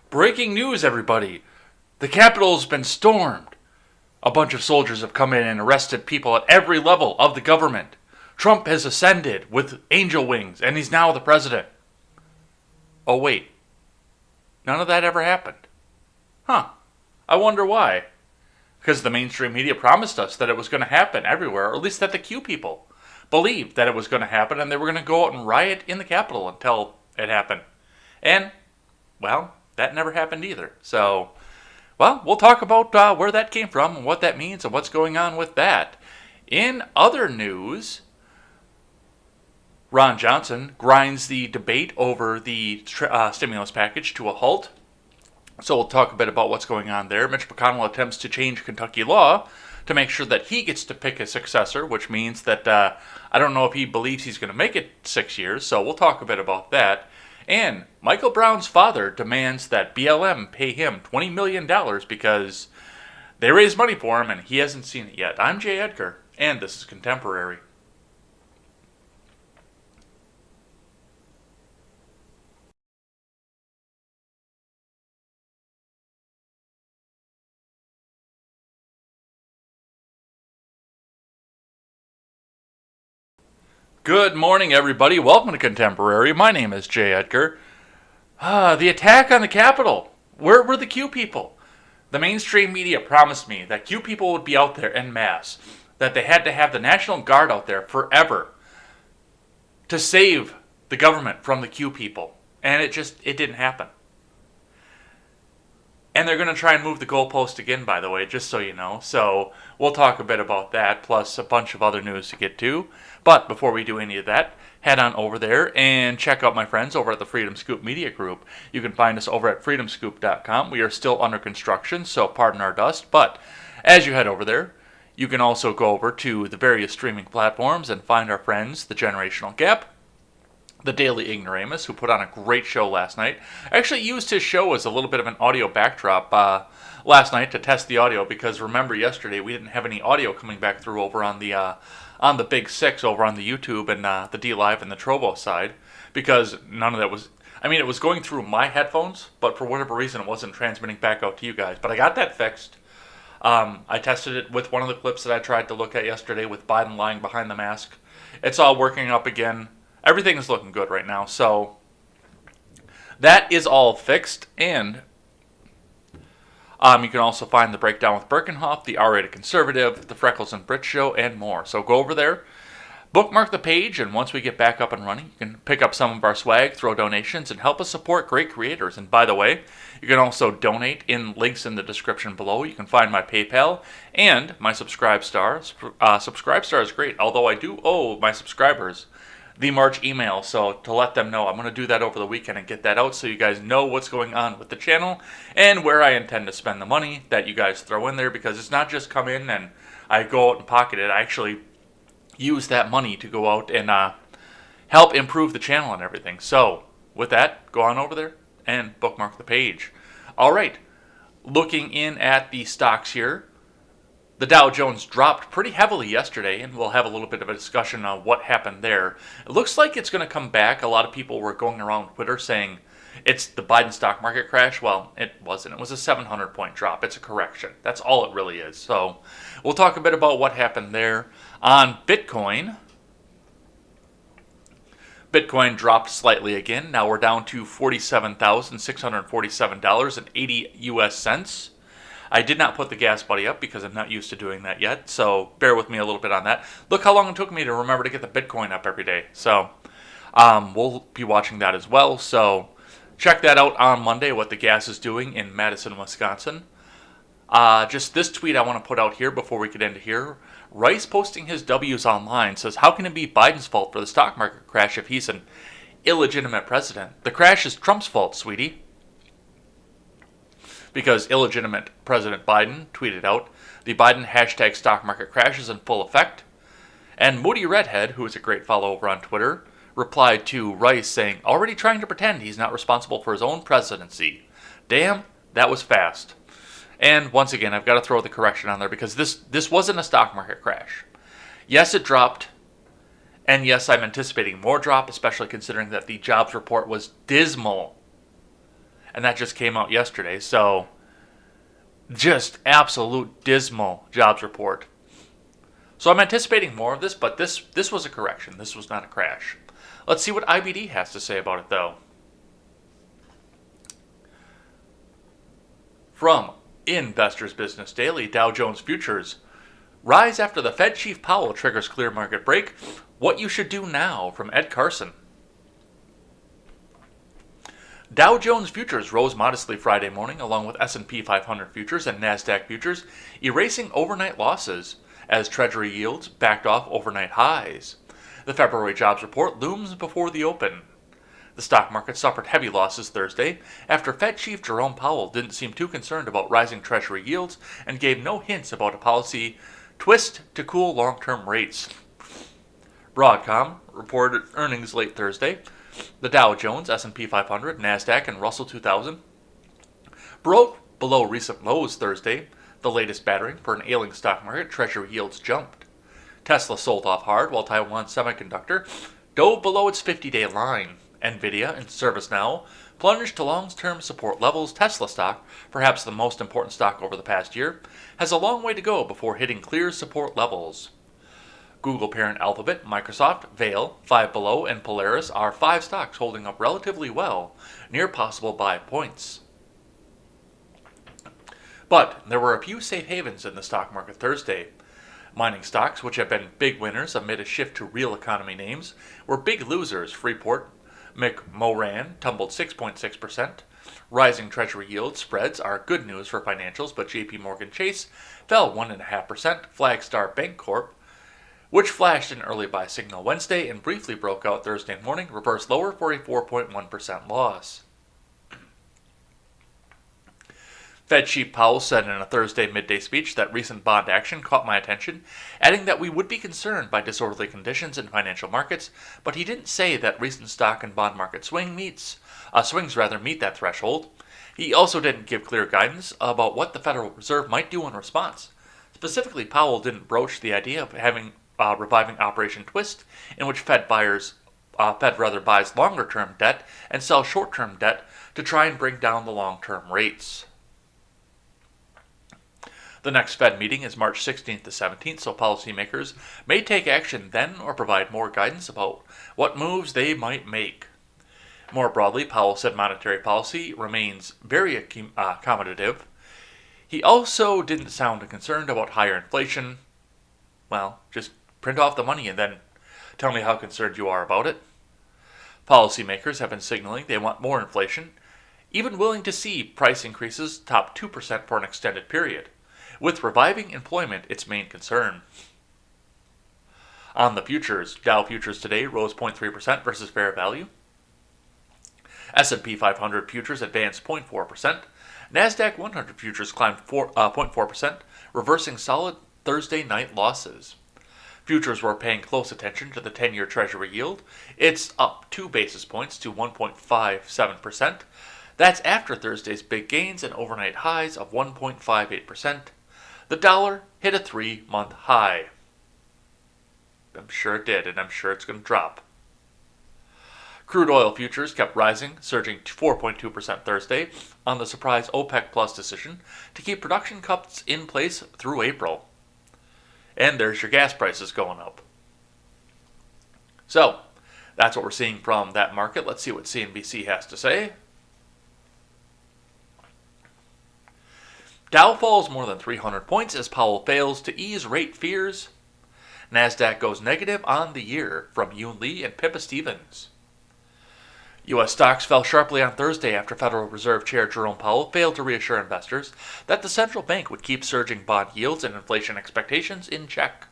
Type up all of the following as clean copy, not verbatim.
Breaking news, everybody. The Capitol's been stormed. A bunch of soldiers have come in and arrested people at every level of the government. Trump has ascended with angel wings, and he's now the president. Oh, wait. None of that ever happened. Huh. I wonder why. Because the mainstream media promised us that it was going to happen everywhere, or at least that the Q people believed that it was going to happen, and they were going to go out and riot in the Capitol until it happened. And, well, that never happened either. So, well, we'll talk about where that came from and what that means and what's going on with that. In other news, Ron Johnson grinds the debate over the stimulus package to a halt. So we'll talk a bit about what's going on there. Mitch McConnell attempts to change Kentucky law to make sure that he gets to pick a successor, which means that I don't know if he believes he's going to make it 6 years. So we'll talk a bit about that. And Michael Brown's father demands that BLM pay him $20 million because they raised money for him and he hasn't seen it yet. I'm Jay Edgar, and this is Contemporary. Good morning, everybody. Welcome to Contemporary. My name is Jay Edgar. The attack on the Capitol. Where were the Q people? The mainstream media promised me that Q people would be out there en masse, that they had to have the National Guard out there forever to save the government from the Q people. And it didn't happen. And they're going to try and move the goalpost again, by the way, just so you know. So we'll talk a bit about that, plus a bunch of other news to get to. But before we do any of that, head on over there and check out my friends over at the Freedom Scoop Media Group. You can find us over at freedomscoop.com. We are still under construction, so pardon our dust. But as you head over there, you can also go over to the various streaming platforms and find our friends, The Generational Gap, The Daily Ignoramus, who put on a great show last night. I actually used his show as a little bit of an audio backdrop last night to test the audio, because remember yesterday we didn't have any audio coming back through over on the Big Six over on the YouTube and the D Live and the Trovo side, because none of that was. I mean, it was going through my headphones, but for whatever reason it wasn't transmitting back out to you guys. But I got that fixed. I tested it with one of the clips that I tried to look at yesterday with Biden lying behind the mask. It's all working up again. Everything is looking good right now, so that is all fixed, and you can also find the Breakdown with Birkenhoff, the R-Rated Conservative, the Freckles and Brit Show, and more. So go over there, bookmark the page, and once we get back up and running, you can pick up some of our swag, throw donations, and help us support great creators. And by the way, you can also donate in links in the description below. You can find my PayPal and my Subscribestar. Subscribestar is great, although I do owe my subscribers the March email, so to let them know, I'm going to do that over the weekend and get that out so you guys know what's going on with the channel and where I intend to spend the money that you guys throw in there, because it's not just come in and I go out and pocket it. I actually use that money to go out and help improve the channel and everything. So with that, go on over there and bookmark the page. All right, looking in at the stocks here, the Dow Jones dropped pretty heavily yesterday, and we'll have a little bit of a discussion on what happened there. It looks like it's going to come back. A lot of people were going around Twitter saying it's the Biden stock market crash. Well, it wasn't. It was a 700-point drop. It's a correction. That's all it really is. So we'll talk a bit about what happened there. On Bitcoin, Bitcoin dropped slightly again. Now we're down to $47,647.80 US cents. I did not put the gas buddy up because I'm not used to doing that yet, so bear with me a little bit on that. Look how long it took me to remember to get the Bitcoin up every day. So we'll be watching that as well. So check that out on Monday, what the gas is doing in Madison, Wisconsin. Just this tweet I want to put out here before we get into here. Rice, posting his W's online, says, how can it be Biden's fault for the stock market crash if he's an illegitimate president? The crash is Trump's fault, sweetie. Because illegitimate President Biden tweeted out, the Biden hashtag stock market crash is in full effect. And Moody Redhead, who is a great follow over on Twitter, replied to Rice saying, already trying to pretend he's not responsible for his own presidency. Damn, that was fast. And once again, I've got to throw the correction on there because this wasn't a stock market crash. Yes, it dropped. And yes, I'm anticipating more drop, especially considering that the jobs report was dismal. and that just came out yesterday. So just absolute dismal jobs report. So I'm anticipating more of this, but this was a correction. This was not a crash. Let's see what IBD has to say about it, though. From Investors Business Daily, Dow Jones Futures rise after the Fed Chief Powell triggers clear market break. What you should do now, from Ed Carson. Dow Jones Futures rose modestly Friday morning, along with S&P 500 futures and NASDAQ futures, erasing overnight losses as Treasury yields backed off overnight highs. The February jobs report looms before the open. The stock market suffered heavy losses Thursday after Fed Chief Jerome Powell didn't seem too concerned about rising Treasury yields and gave no hints about a policy twist to cool long-term rates. Broadcom reported earnings late Thursday. The Dow Jones, S&P 500, NASDAQ, and Russell 2000 broke below recent lows Thursday, the latest battering for an ailing stock market. Treasury yields jumped. Tesla sold off hard while Taiwan Semiconductor dove below its 50-day line. Nvidia and ServiceNow plunged to long-term support levels. Tesla stock, perhaps the most important stock over the past year, has a long way to go before hitting clear support levels. Google parent Alphabet, Microsoft, Vail, Five Below, and Polaris are 5 stocks holding up relatively well, near possible buy points. But there were a few safe havens in the stock market Thursday. Mining stocks, which have been big winners amid a shift to real economy names, were big losers. Freeport McMoran tumbled 6.6%. Rising Treasury yield spreads are good news for financials, but JP Morgan Chase fell 1.5%. Flagstar Bancorp, which flashed an early buy signal Wednesday and briefly broke out Thursday morning, reversed lower for a 4.1% loss. Fed Chief Powell said in a Thursday midday speech that recent bond action caught my attention, adding that we would be concerned by disorderly conditions in financial markets, but he didn't say that recent stock and bond market swings meet that threshold. He also didn't give clear guidance about what the Federal Reserve might do in response. Specifically, Powell didn't broach the idea of reviving Operation Twist, in which Fed buys longer-term debt and sells short-term debt to try and bring down the long-term rates. The next Fed meeting is March 16th to 17th, so policymakers may take action then or provide more guidance about what moves they might make. More broadly, Powell said monetary policy remains very accommodative. He also didn't sound concerned about higher inflation. Well, just print off the money and then tell me how concerned you are about it. Policymakers have been signaling they want more inflation, even willing to see price increases top 2% for an extended period, with reviving employment its main concern. On the futures, Dow futures today rose 0.3% versus fair value. S&P 500 futures advanced 0.4%. NASDAQ 100 futures climbed 0.4%, reversing solid Thursday night losses. Futures were paying close attention to the 10-year Treasury yield. It's up 2 basis points to 1.57%. That's after Thursday's big gains and overnight highs of 1.58%. The dollar hit a 3-month high. I'm sure it did, and I'm sure it's going to drop. Crude oil futures kept rising, surging 4.2% Thursday on the surprise OPEC Plus decision to keep production cuts in place through April. And there's your gas prices going up. So, that's what we're seeing from that market. Let's see what CNBC has to say. Dow falls more than 300 points as Powell fails to ease rate fears. NASDAQ goes negative on the year, from Yoon Lee and Pippa Stevens. U.S. stocks fell sharply on Thursday after Federal Reserve Chair Jerome Powell failed to reassure investors that the central bank would keep surging bond yields and inflation expectations in check.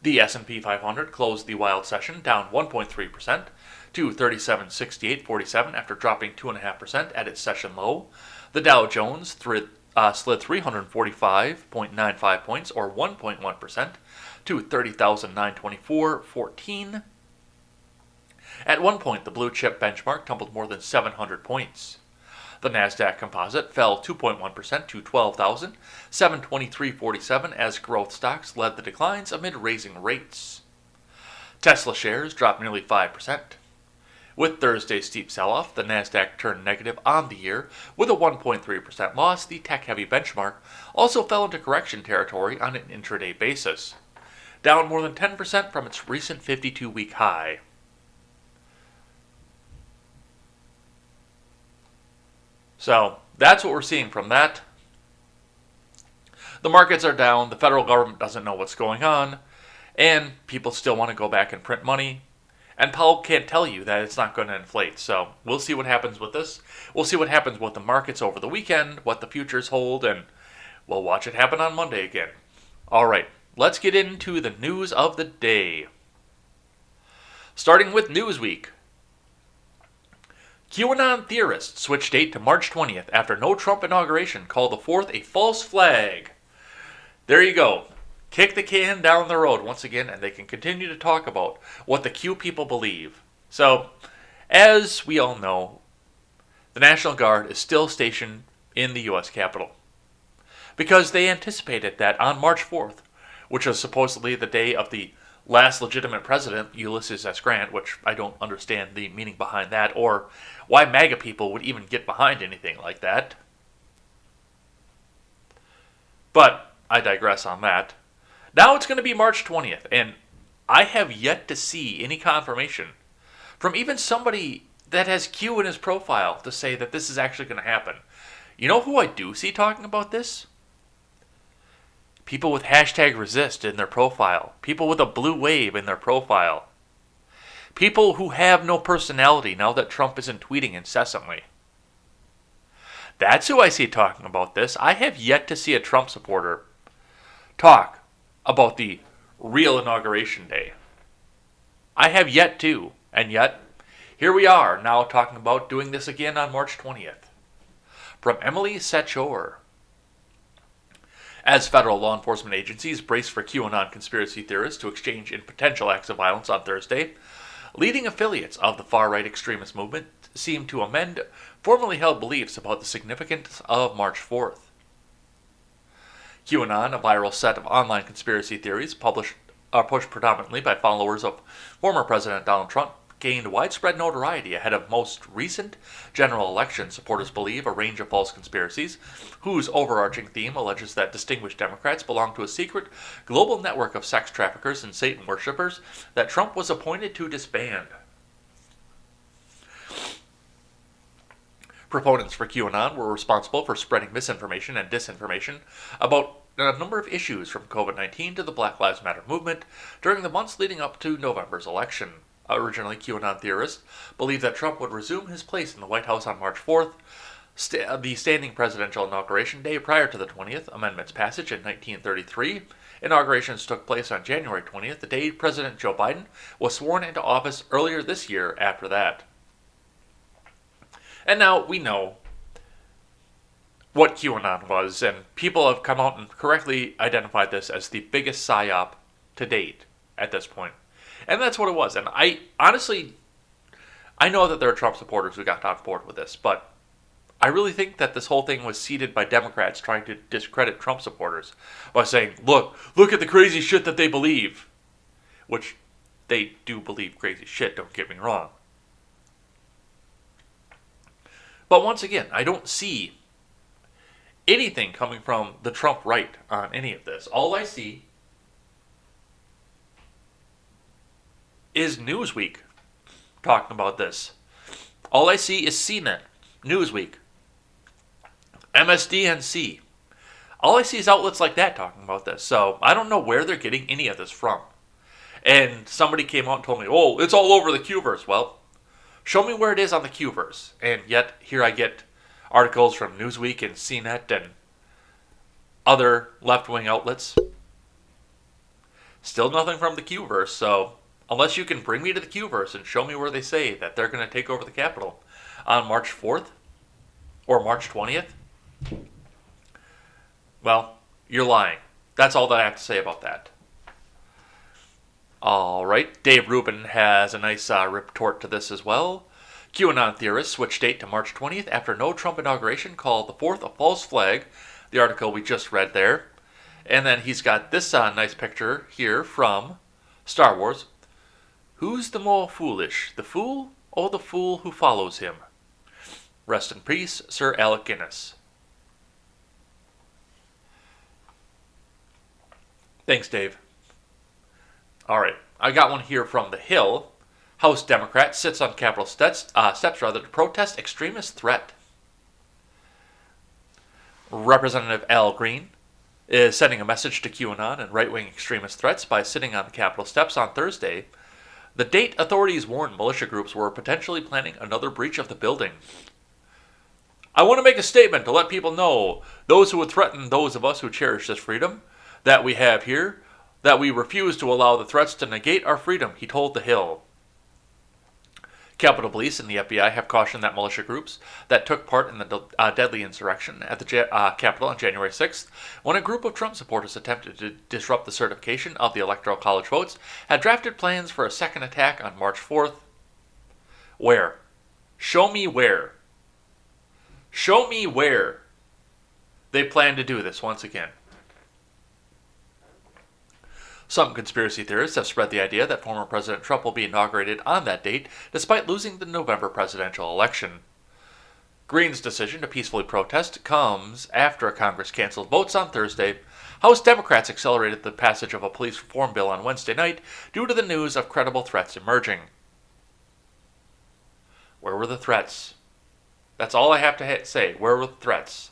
The S&P 500 closed the wild session down 1.3% to 3768.47 after dropping 2.5% at its session low. The Dow Jones slid 345.95 points, or 1.1%, to 30,924.14. At one point, the blue chip benchmark tumbled more than 700 points. The NASDAQ composite fell 2.1% to 12,723.47 as growth stocks led the declines amid raising rates. Tesla shares dropped nearly 5%. With Thursday's steep sell-off, the Nasdaq turned negative on the year with a 1.3% loss. The tech-heavy benchmark also fell into correction territory on an intraday basis, down more than 10% from its recent 52-week high. So that's what we're seeing from that. The markets are down, the federal government doesn't know what's going on, and people still want to go back and print money. And Powell can't tell you that it's not going to inflate. So we'll see what happens with this. We'll see what happens with the markets over the weekend, what the futures hold, and we'll watch it happen on Monday again. All right, let's get into the news of the day. Starting with Newsweek. QAnon theorists switch date to March 20th after no Trump inauguration called the 4th a false flag. There you go. Kick the can down the road once again, and they can continue to talk about what the Q people believe. So, as we all know, the National Guard is still stationed in the U.S. Capitol because they anticipated that on March 4th, which was supposedly the day of the last legitimate president, Ulysses S. Grant, which I don't understand the meaning behind that, or why MAGA people would even get behind anything like that. But I digress on that. Now it's going to be March 20th, and I have yet to see any confirmation from even somebody that has Q in his profile to say that this is actually going to happen. You know who I do see talking about this? People with hashtag resist in their profile. People with a blue wave in their profile. People who have no personality now that Trump isn't tweeting incessantly. That's who I see talking about this. I have yet to see a Trump supporter talk about the real inauguration day. I have yet to, and yet, here we are now talking about doing this again on March 20th. From Emily Sachor. As federal law enforcement agencies brace for QAnon conspiracy theorists to exchange in potential acts of violence on Thursday, leading affiliates of the far-right extremist movement seem to amend formerly held beliefs about the significance of March 4th. QAnon, a viral set of online conspiracy theories pushed predominantly by followers of former President Donald Trump, gained widespread notoriety ahead of most recent general election. Supporters believe a range of false conspiracies, whose overarching theme alleges that distinguished Democrats belong to a secret global network of sex traffickers and Satan worshippers that Trump was appointed to disband. Proponents for QAnon were responsible for spreading misinformation and disinformation about a number of issues from COVID-19 to the Black Lives Matter movement during the months leading up to November's election. Originally, QAnon theorists believed that Trump would resume his place in the White House on March 4th, the standing presidential inauguration day prior to the 20th Amendment's passage in 1933. Inaugurations took place on January 20th, the day President Joe Biden was sworn into office earlier this year after that. And now we know what QAnon was, and people have come out and correctly identified this as the biggest psyop to date at this point. And that's what it was. And I know that there are Trump supporters who got on board with this, but I really think that this whole thing was seeded by Democrats trying to discredit Trump supporters by saying, look at the crazy shit that they believe. Which they do believe crazy shit, don't get me wrong. But once again, I don't see anything coming from the Trump right on any of this. All I see is Newsweek talking about this. All I see is CNET, Newsweek, MSDNC. All I see is outlets like that talking about this. So I don't know where they're getting any of this from. And somebody came out and told me, oh, it's all over the Qverse. Well, show me where it is on the Qverse. And yet here I get articles from Newsweek and CNET and other left-wing outlets. Still nothing from the Qverse, so unless you can bring me to the Qverse and show me where they say that they're going to take over the Capitol on March 4th or March 20th, well, you're lying. That's all that I have to say about that. All right, Dave Rubin has a nice retort to this as well. QAnon theorists switch date to March 20th after no Trump inauguration called the 4th a false flag. The article we just read there. And then he's got this nice picture here from Star Wars. Who's the more foolish, the fool oh the fool who follows him. Rest in peace, Sir Alec Guinness. Thanks, Dave. All right, I got one here from The Hill. House Democrat sits on Capitol steps to protest extremist threat. Representative Al Green is sending a message to QAnon and right-wing extremist threats by sitting on the Capitol steps on Thursday. The date authorities warned militia groups were potentially planning another breach of the building. I want to make a statement to let people know, those who would threaten those of us who cherish this freedom that we have here, that we refuse to allow the threats to negate our freedom, he told The Hill. Capitol Police and the FBI have cautioned that militia groups that took part in the deadly insurrection at the Capitol on January 6th, when a group of Trump supporters attempted to disrupt the certification of the Electoral College votes, had drafted plans for a second attack on March 4th. Where? Show me where. Show me where they plan to do this once again. Some conspiracy theorists have spread the idea that former President Trump will be inaugurated on that date, despite losing the November presidential election. Green's decision to peacefully protest comes after Congress canceled votes on Thursday. House Democrats accelerated the passage of a police reform bill on Wednesday night due to the news of credible threats emerging. Where were the threats? That's all I have to say. Where were the threats?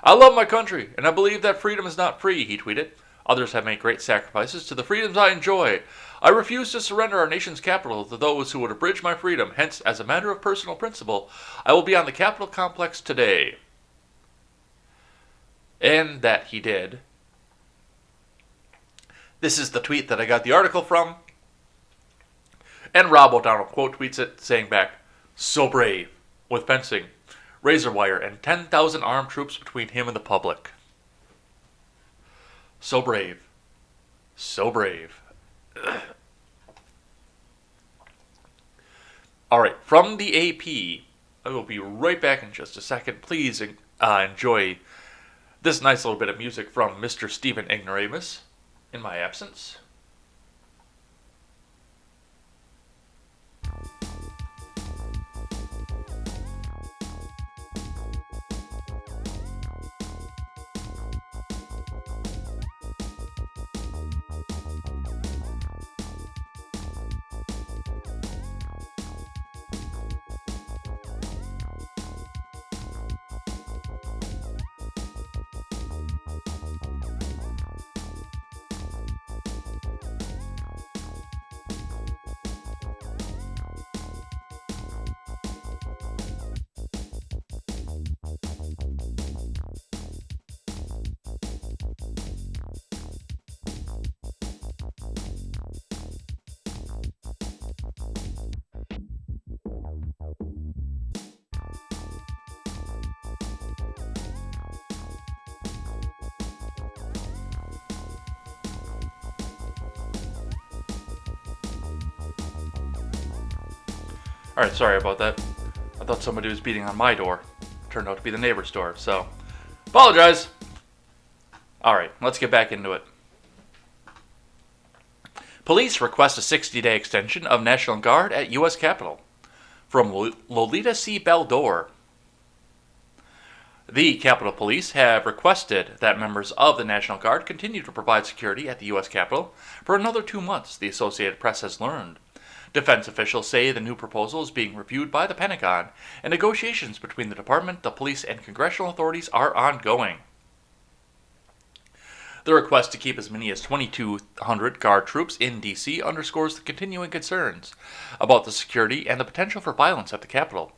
I love my country, and I believe that freedom is not free, he tweeted. Others have made great sacrifices to the freedoms I enjoy. I refuse to surrender our nation's capital to those who would abridge my freedom. Hence, as a matter of personal principle, I will be on the Capitol complex today. And that he did. This is the tweet that I got the article from. And Rob O'Donnell quote tweets it, saying back, "So brave, with fencing, razor wire, and 10,000 armed troops between him and the public." So brave. So brave. Alright, from the AP, I will be right back in just a second. Please enjoy this nice little bit of music from Mr. Stephen Ignoramus in my absence. Alright, sorry about that. I thought somebody was beating on my door. Turned out to be the neighbor's door, so apologize. Alright, let's get back into it. Police request a 60-day extension of National Guard at U.S. Capitol. From Lolita C. Baldor. The Capitol Police have requested that members of the National Guard continue to provide security at the U.S. Capitol for another 2 months, the Associated Press has learned. Defense officials say the new proposal is being reviewed by the Pentagon, and negotiations between the department, the police, and congressional authorities are ongoing. The request to keep as many as 2,200 Guard troops in D.C. underscores the continuing concerns about the security and the potential for violence at the Capitol.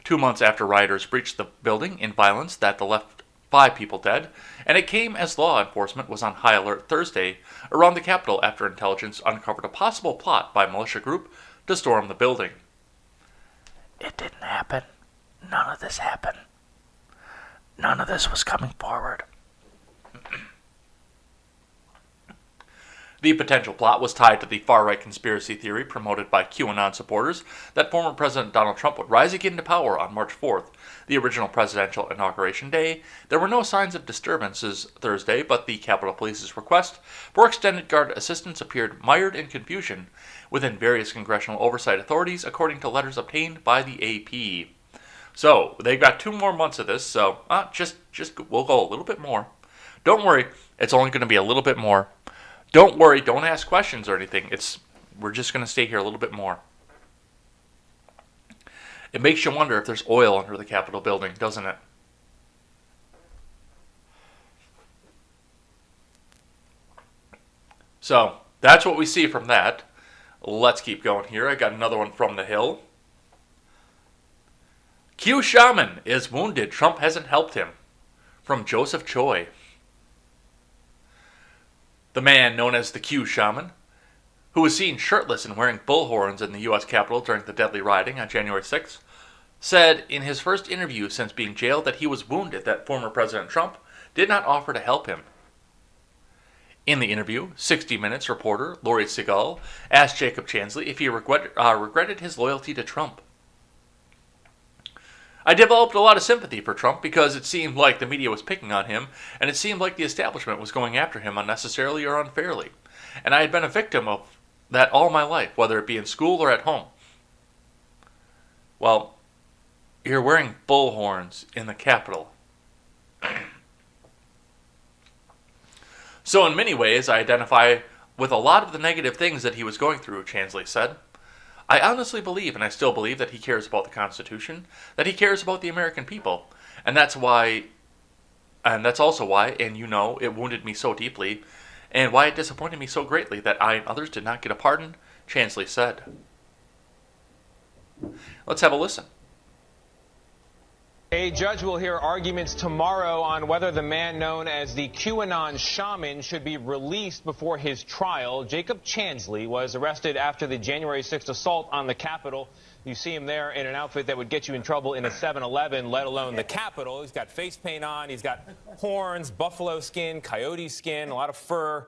2 months after rioters breached the building in violence that left 5 people dead, and it came as law enforcement was on high alert Thursday around the Capitol after intelligence uncovered a possible plot by a militia group to storm the building. It didn't happen. None of this happened. None of this was coming forward. The potential plot was tied to the far-right conspiracy theory promoted by QAnon supporters that former President Donald Trump would rise again to power on March 4th, the original presidential inauguration day. There were no signs of disturbances Thursday, but the Capitol Police's request for extended guard assistance appeared mired in confusion within various congressional oversight authorities, according to letters obtained by the AP. So, they've got 2 more months of this, so we'll go a little bit more. Don't worry, it's only going to be a little bit more. Don't worry, don't ask questions or anything. We're just going to stay here a little bit more. It makes you wonder if there's oil under the Capitol building, doesn't it? So, that's what we see from that. Let's keep going here. I got another one from the Hill. Q Shaman is wounded. Trump hasn't helped him. From Joseph Choi. The man known as the Q Shaman, who was seen shirtless and wearing bullhorns in the U.S. Capitol during the deadly rioting on January 6th, said in his first interview since being jailed that he was wounded that former President Trump did not offer to help him. In the interview, 60 Minutes reporter Lori Segal asked Jacob Chansley if he regretted his loyalty to Trump. I developed a lot of sympathy for Trump because it seemed like the media was picking on him, and it seemed like the establishment was going after him unnecessarily or unfairly. And I had been a victim of that all my life, whether it be in school or at home. Well, you're wearing bullhorns in the Capitol. So in many ways, I identify with a lot of the negative things that he was going through, Chansley said. I honestly believe, and I still believe, that he cares about the Constitution, that he cares about the American people, and that's also why, and you know, it wounded me so deeply, and why it disappointed me so greatly that I and others did not get a pardon, Chansley said. Let's have a listen. A judge will hear arguments tomorrow on whether the man known as the QAnon Shaman should be released before his trial. Jacob Chansley was arrested after the January 6th assault on the Capitol. You see him there in an outfit that would get you in trouble in a 7-Eleven, let alone the Capitol. He's got face paint on, he's got horns, buffalo skin, coyote skin, a lot of fur.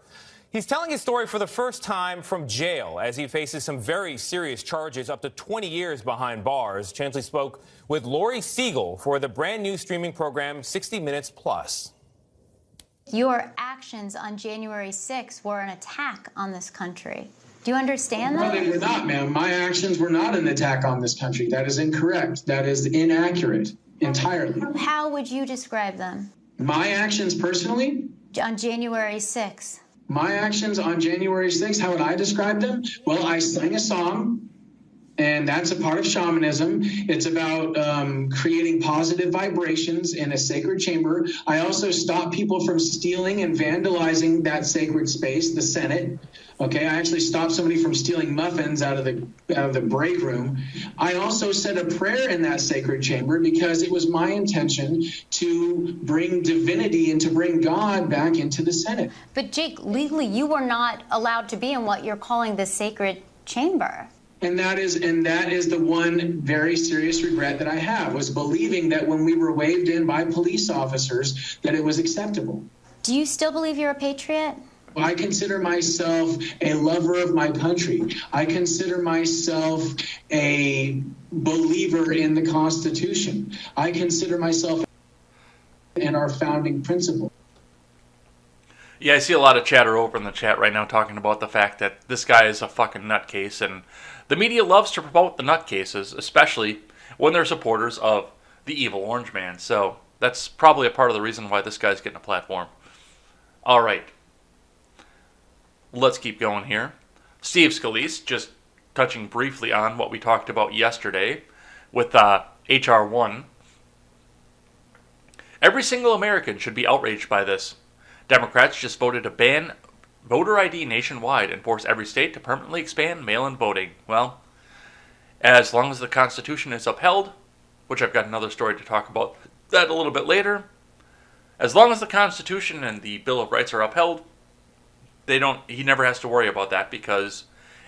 He's telling his story for the first time from jail as he faces some very serious charges, up to 20 years behind bars. Chansley spoke with Lori Segal for the brand new streaming program 60 Minutes Plus. Your actions on January 6th were an attack on this country. Do you understand that? No, they were not, ma'am. My actions were not an attack on this country. That is incorrect. That is inaccurate entirely. How would you describe them? My actions personally? On January 6th. My actions on January 6th, how would I describe them? Well, I sang a song, and that's a part of shamanism. It's about creating positive vibrations in a sacred chamber. I also stop people from stealing and vandalizing that sacred space, the Senate. Okay, I actually stopped somebody from stealing muffins out of the break room. I also said a prayer in that sacred chamber because it was my intention to bring divinity and to bring God back into the Senate. But Jake, legally, you were not allowed to be in what you're calling the sacred chamber. And that is the one very serious regret that I have, was believing that when we were waved in by police officers that it was acceptable. Do you still believe you're a patriot? I consider myself a lover of my country. I consider myself a believer in the Constitution. I consider myself in our founding principle. Yeah, I see a lot of chatter over in the chat right now talking about the fact that this guy is a fucking nutcase, and the media loves to promote the nutcases, especially when they're supporters of the evil orange man. So that's probably a part of the reason why this guy's getting a platform. All right. Let's keep going here. Steve Scalise, just touching briefly on what we talked about yesterday with H.R. 1. Every single American should be outraged by this. Democrats just voted to ban voter ID nationwide and force every state to permanently expand mail-in voting. Well, as long as the Constitution is upheld, which I've got another story to talk about that a little bit later, as long as the Constitution and the Bill of Rights are upheld, he never has to worry about that because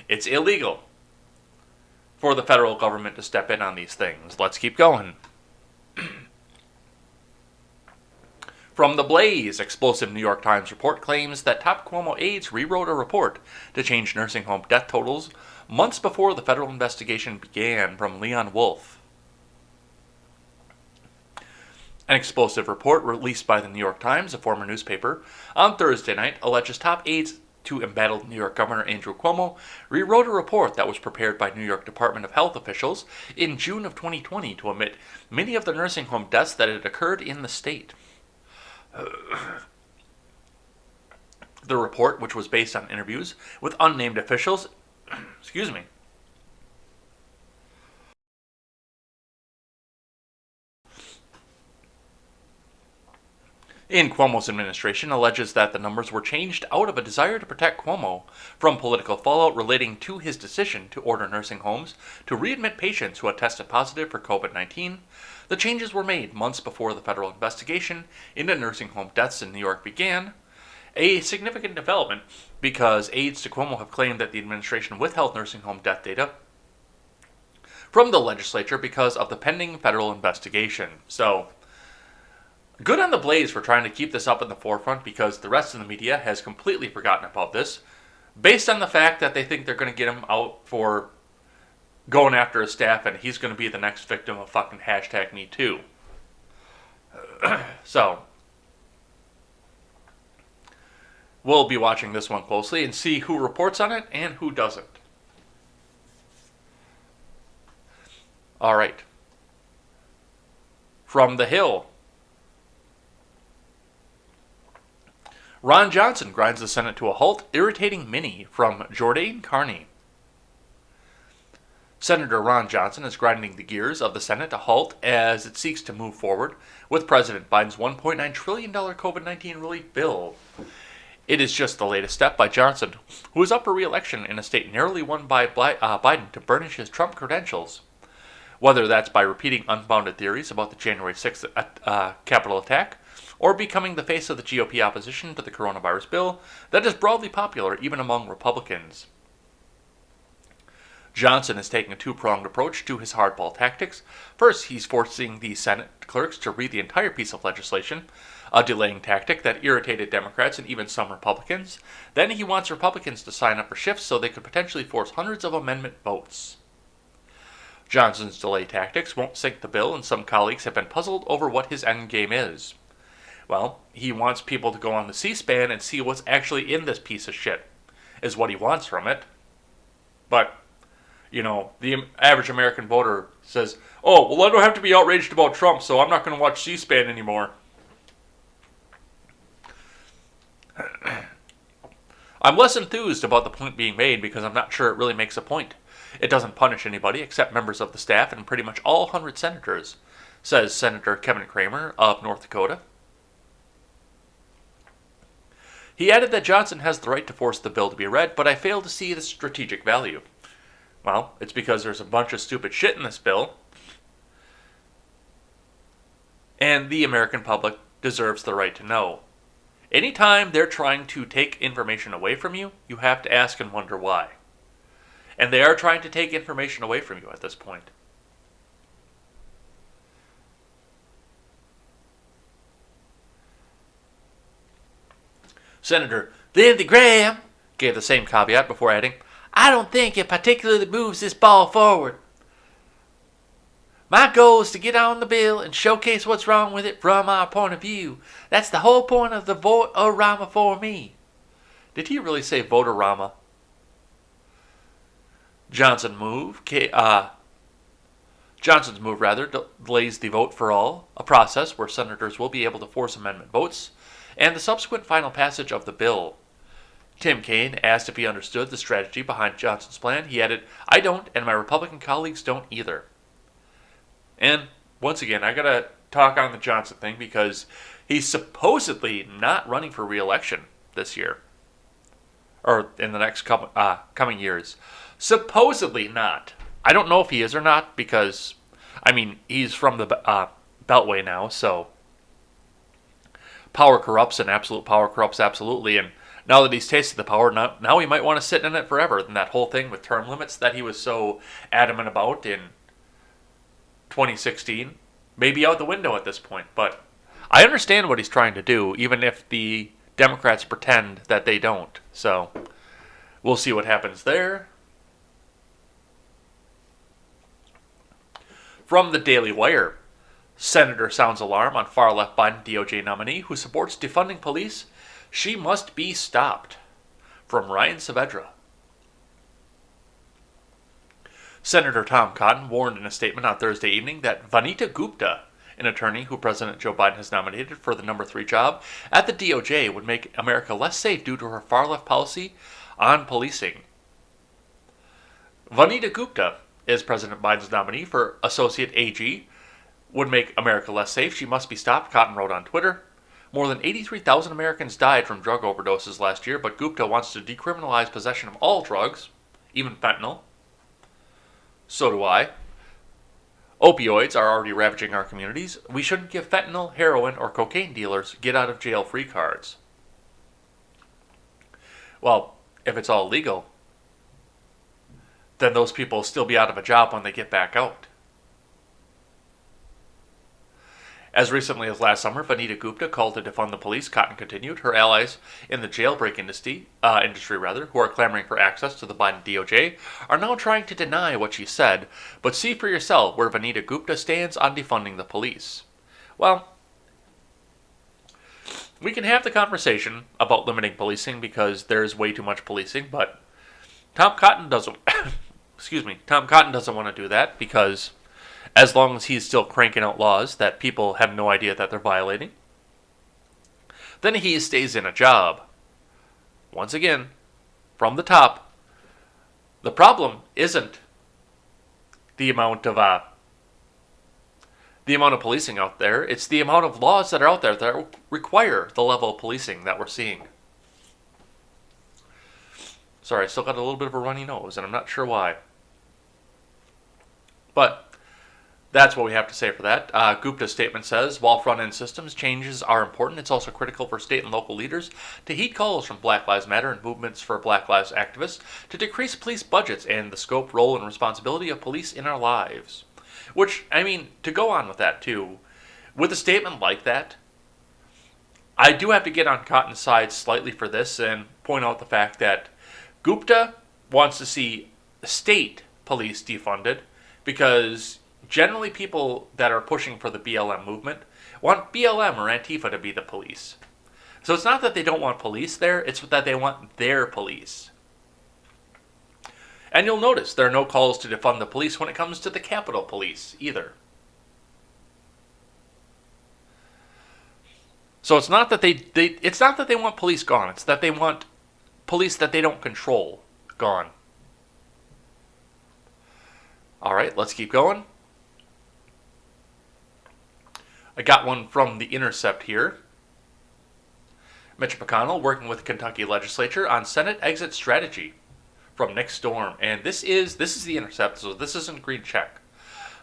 it's illegal for the federal government to step in on these things. Let's keep going. From the Blaze, explosive New York Times report claims that top Cuomo aides rewrote a report to change nursing home death totals months before the federal investigation began. From Leon Wolf. An explosive report released by the New York Times, a former newspaper, on Thursday night alleges top aides to embattled New York Governor Andrew Cuomo rewrote a report that was prepared by New York Department of Health officials in June of 2020 to omit many of the nursing home deaths that had occurred in the state. The report, which was based on interviews with unnamed officials, in Cuomo's administration, alleges that the numbers were changed out of a desire to protect Cuomo from political fallout relating to his decision to order nursing homes to readmit patients who had tested positive for COVID-19. The changes were made months before the federal investigation into nursing home deaths in New York began, a significant development because aides to Cuomo have claimed that the administration withheld nursing home death data from the legislature because of the pending federal investigation. So, good on the Blaze for trying to keep this up in the forefront because the rest of the media has completely forgotten about this, based on the fact that they think they're going to get him out for going after his staff and he's going to be the next victim of fucking #MeToo. So, we'll be watching this one closely and see who reports on it and who doesn't. All right. From the Hill. Ron Johnson grinds the Senate to a halt, irritating many. From Jordan Carney. Senator Ron Johnson is grinding the gears of the Senate to halt as it seeks to move forward with President Biden's $1.9 trillion COVID-19 relief bill. It is just the latest step by Johnson, who is up for re-election in a state narrowly won by Biden to burnish his Trump credentials. Whether that's by repeating unfounded theories about the January 6th Capitol attack, or becoming the face of the GOP opposition to the coronavirus bill that is broadly popular even among Republicans. Johnson is taking a two-pronged approach to his hardball tactics. First, he's forcing the Senate clerks to read the entire piece of legislation, a delaying tactic that irritated Democrats and even some Republicans. Then he wants Republicans to sign up for shifts so they could potentially force hundreds of amendment votes. Johnson's delay tactics won't sink the bill, and some colleagues have been puzzled over what his endgame is. Well, he wants people to go on the C-SPAN and see what's actually in this piece of shit, is what he wants from it. But, you know, the average American voter says, oh, well, I don't have to be outraged about Trump, so I'm not going to watch C-SPAN anymore. I'm less enthused about the point being made because I'm not sure it really makes a point. It doesn't punish anybody except members of the staff and pretty much all 100 senators, says Senator Kevin Cramer of North Dakota. He added that Johnson has the right to force the bill to be read, but I fail to see the strategic value. Well, it's because there's a bunch of stupid shit in this bill, and the American public deserves the right to know. Anytime they're trying to take information away from you, you have to ask and wonder why. And they are trying to take information away from you at this point. Senator Lindsey Graham gave the same caveat before adding, I don't think it particularly moves this ball forward. My goal is to get on the bill and showcase what's wrong with it from our point of view. That's the whole point of the vote-o-rama for me. Did he really say vote-o-rama? Johnson's move delays the vote for all, a process where senators will be able to force amendment votes, and the subsequent final passage of the bill. Tim Kaine asked if he understood the strategy behind Johnson's plan. He added, I don't, and my Republican colleagues don't either. And, once again, I gotta talk on the Johnson thing because he's supposedly not running for re-election this year. Or in the next coming years. Supposedly not. I don't know if he is or not because, I mean, he's from the Beltway now, so power corrupts and absolute power corrupts absolutely. And now that he's tasted the power, now he might want to sit in it forever. And that whole thing with term limits that he was so adamant about in 2016 may be out the window at this point. But I understand what he's trying to do, even if the Democrats pretend that they don't. So we'll see what happens there. From the Daily Wire, Senator sounds alarm on far-left Biden DOJ nominee who supports defunding police. She must be stopped. From Ryan Saavedra. Senator Tom Cotton warned in a statement on Thursday evening that Vanita Gupta, an attorney who President Joe Biden has nominated for the number 3 job at the DOJ, would make America less safe due to her far-left policy on policing. Vanita Gupta is President Biden's nominee for Associate AG. Would make America less safe. She must be stopped, Cotton wrote on Twitter. More than 83,000 Americans died from drug overdoses last year, but Gupta wants to decriminalize possession of all drugs, even fentanyl. So do I. Opioids are already ravaging our communities. We shouldn't give fentanyl, heroin, or cocaine dealers get-out-of-jail-free cards. Well, if it's all legal, then those people will still be out of a job when they get back out. As recently as last summer, Vanita Gupta called to defund the police. Cotton continued. Her allies in the jailbreak industry, who are clamoring for access to the Biden DOJ, are now trying to deny what she said, but see for yourself where Vanita Gupta stands on defunding the police. Well, we can have the conversation about limiting policing because there's way too much policing, but Tom Cotton doesn't. Tom Cotton doesn't want to do that because as long as he's still cranking out laws that people have no idea that they're violating, then he stays in a job. Once again, from the top, the problem isn't the amount of policing out there. It's the amount of laws that are out there that require the level of policing that we're seeing. Sorry, I still got a little bit of a runny nose, and I'm not sure why. But that's what we have to say for that. Gupta's statement says, while front-end systems changes are important, it's also critical for state and local leaders to heed calls from Black Lives Matter and movements for Black Lives activists to decrease police budgets and the scope, role, and responsibility of police in our lives. Which, I mean, to go on with that too, with a statement like that, I do have to get on Cotton's side slightly for this and point out the fact that Gupta wants to see state police defunded because generally people that are pushing for the BLM movement want BLM or Antifa to be the police. So it's not that they don't want police there, it's that they want their police. And you'll notice there are no calls to defund the police when it comes to the Capitol Police either. So it's not that it's not that they want police gone, it's that they want police that they don't control gone. All right, let's keep going. I got one from The Intercept here. Mitch McConnell working with the Kentucky legislature on Senate exit strategy from Nick Storm. And this is The Intercept, so this isn't green check.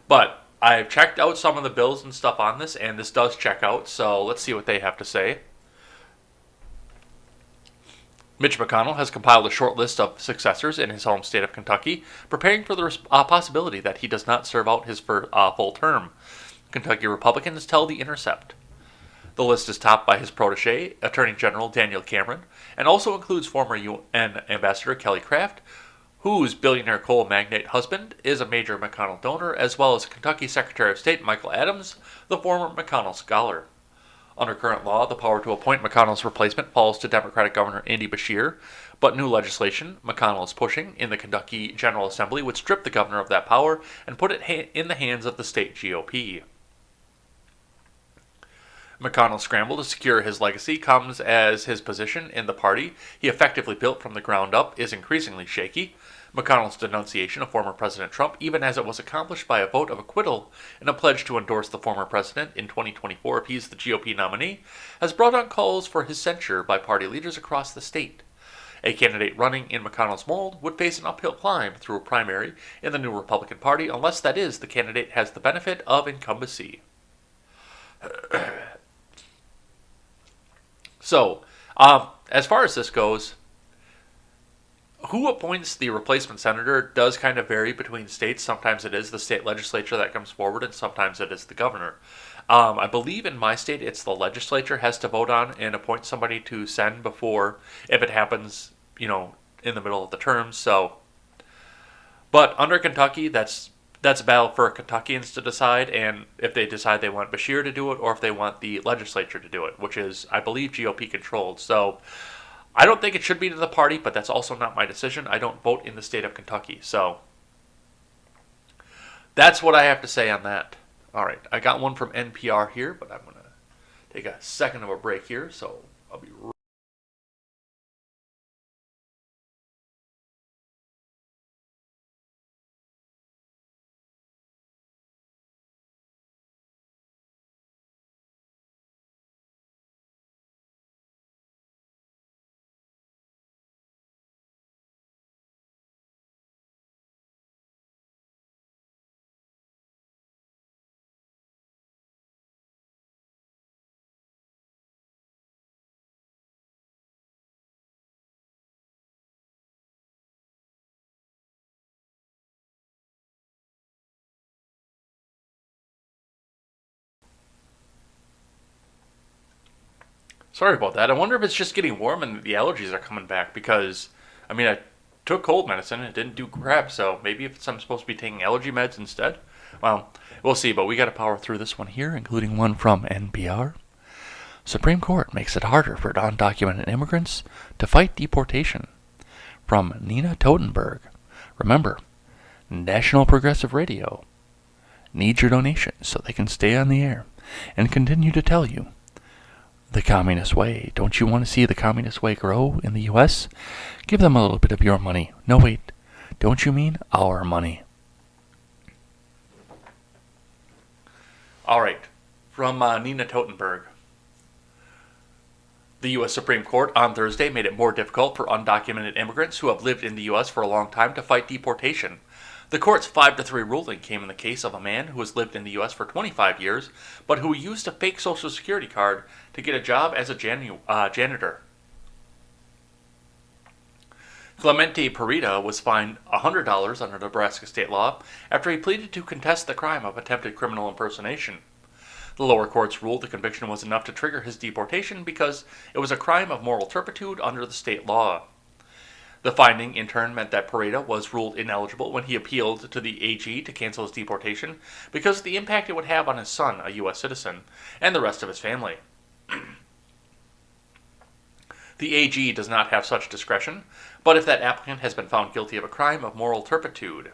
But I've checked out some of the bills and stuff on this, and this does check out, so let's see what they have to say. Mitch McConnell has compiled a short list of successors in his home state of Kentucky, preparing for the possibility that he does not serve out his full term. Kentucky Republicans tell The Intercept. The list is topped by his protege, Attorney General Daniel Cameron, and also includes former UN Ambassador Kelly Craft, whose billionaire coal magnate husband is a major McConnell donor, as well as Kentucky Secretary of State Michael Adams, the former McConnell scholar. Under current law, the power to appoint McConnell's replacement falls to Democratic Governor Andy Beshear, but new legislation McConnell is pushing in the Kentucky General Assembly would strip the governor of that power and put it in the hands of the state GOP. McConnell's scramble to secure his legacy comes as his position in the party he effectively built from the ground up is increasingly shaky. McConnell's denunciation of former President Trump, even as it was accomplished by a vote of acquittal and a pledge to endorse the former president in 2024 if he's the GOP nominee, has brought on calls for his censure by party leaders across the state. A candidate running in McConnell's mold would face an uphill climb through a primary in the new Republican Party unless, that is, the candidate has the benefit of incumbency. So, as far as this goes, who appoints the replacement senator does kind of vary between states. Sometimes it is the state legislature that comes forward, and sometimes it is the governor. I believe in my state, it's the legislature has to vote on and appoint somebody to send before, if it happens, in the middle of the term. So, but under Kentucky, that's a battle for Kentuckians to decide, and if they decide they want Bashir to do it, or if they want the legislature to do it, which is, I believe, GOP controlled. So, I don't think it should be to the party, but that's also not my decision. I don't vote in the state of Kentucky. So, that's what I have to say on that. All right, I got one from NPR here, but I'm going to take a second of a break here, so I'll be right. Sorry about that. I wonder if it's just getting warm and the allergies are coming back because, I took cold medicine and it didn't do crap, so maybe if I'm supposed to be taking allergy meds instead. Well, we'll see, but we got to power through this one here, including one from NPR. Supreme Court makes it harder for undocumented immigrants to fight deportation. From Nina Totenberg. Remember, National Progressive Radio needs your donations so they can stay on the air and continue to tell you the communist way. Don't you want to see the communist way grow in the U.S.? Give them a little bit of your money. No, wait. Don't you mean our money? All right. From Nina Totenberg. The U.S. Supreme Court on Thursday made it more difficult for undocumented immigrants who have lived in the U.S. for a long time to fight deportation. The court's 5-3 ruling came in the case of a man who has lived in the U.S. for 25 years, but who used a fake Social Security card to get a job as a janitor. Clemente Parita was fined $100 under Nebraska state law after he pleaded to contest the crime of attempted criminal impersonation. The lower courts ruled the conviction was enough to trigger his deportation because it was a crime of moral turpitude under the state law. The finding, in turn, meant that Parita was ruled ineligible when he appealed to the AG to cancel his deportation because of the impact it would have on his son, a U.S. citizen, and the rest of his family. The AG does not have such discretion, but if that applicant has been found guilty of a crime of moral turpitude.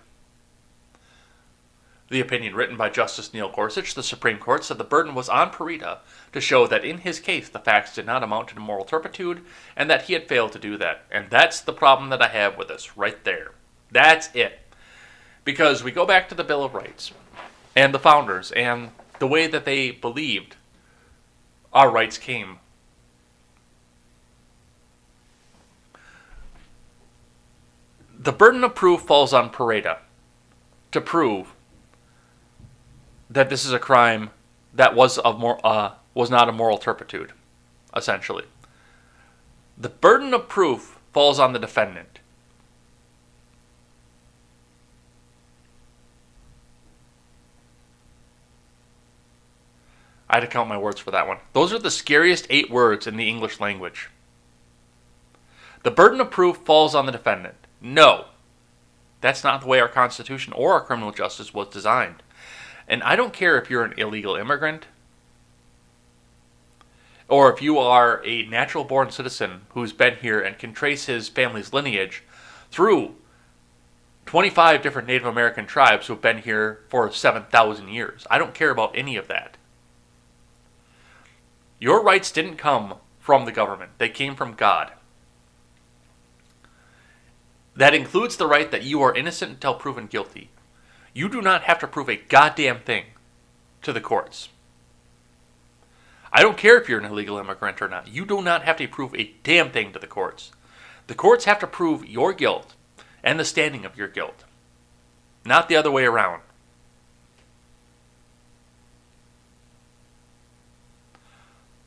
The opinion written by Justice Neil Gorsuch, the Supreme Court, said the burden was on Parita to show that in his case the facts did not amount to moral turpitude and that he had failed to do that. And that's the problem that I have with this right there. That's it. Because we go back to the Bill of Rights and the founders and the way that they believed our rights came. The burden of proof falls on Parita to prove that this is a crime that was not a moral turpitude, essentially. The burden of proof falls on the defendant. I had to count my words for that one. Those are the scariest 8 words in the English language. The burden of proof falls on the defendant. No, that's not the way our Constitution or our criminal justice was designed. And I don't care if you're an illegal immigrant or if you are a natural-born citizen who's been here and can trace his family's lineage through 25 different Native American tribes who have been here for 7,000 years. I don't care about any of that. Your rights didn't come from the government. They came from God. That includes the right that you are innocent until proven guilty. You do not have to prove a goddamn thing to the courts. I don't care if you're an illegal immigrant or not. You do not have to prove a damn thing to the courts. The courts have to prove your guilt and the standing of your guilt, not the other way around.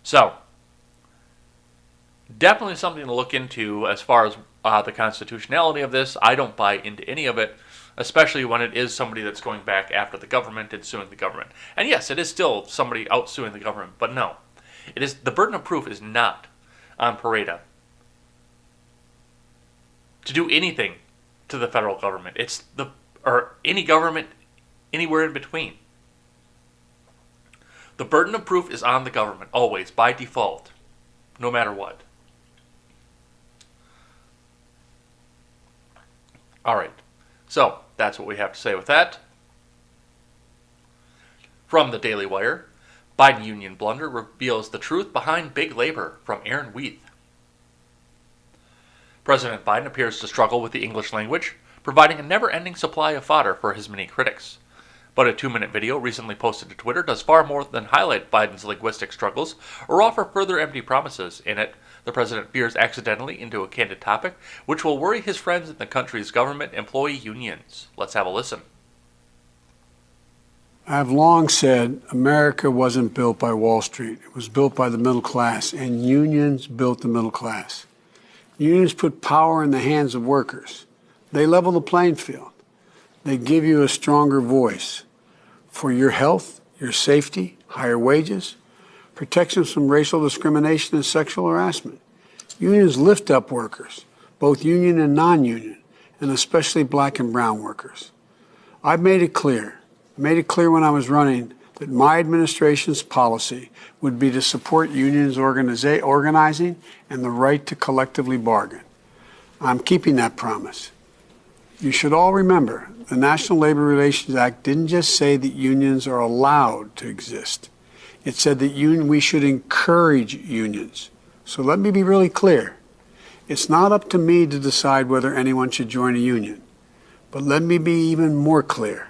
So, definitely something to look into as far as the constitutionality of this. I don't buy into any of it, especially when it is somebody that's going back after the government and suing the government. And yes, it is still somebody out suing the government, but no. It is the burden of proof is not on Pareda to do anything to the federal government. It's or any government anywhere in between. The burden of proof is on the government, always, by default, no matter what. All right, so that's what we have to say with that. From the Daily Wire, Biden union blunder reveals the truth behind big labor, from Aaron Weath. President Biden appears to struggle with the English language, providing a never-ending supply of fodder for his many critics. But a 2-minute video recently posted to Twitter does far more than highlight Biden's linguistic struggles or offer further empty promises. In it, the president veers accidentally into a candid topic which will worry his friends in the country's government employee unions. Let's have a listen. I've long said America wasn't built by Wall Street. It was built by the middle class, and unions built the middle class. Unions put power in the hands of workers. They level the playing field. They give you a stronger voice for your health, your safety, higher wages, protections from racial discrimination and sexual harassment. Unions lift up workers, both union and non-union, and especially black and brown workers. I've made it clear when I was running that my administration's policy would be to support unions organizing and the right to collectively bargain. I'm keeping that promise. You should all remember, the National Labor Relations Act didn't just say that unions are allowed to exist. It said that we should encourage unions. So let me be really clear. It's not up to me to decide whether anyone should join a union. But let me be even more clear.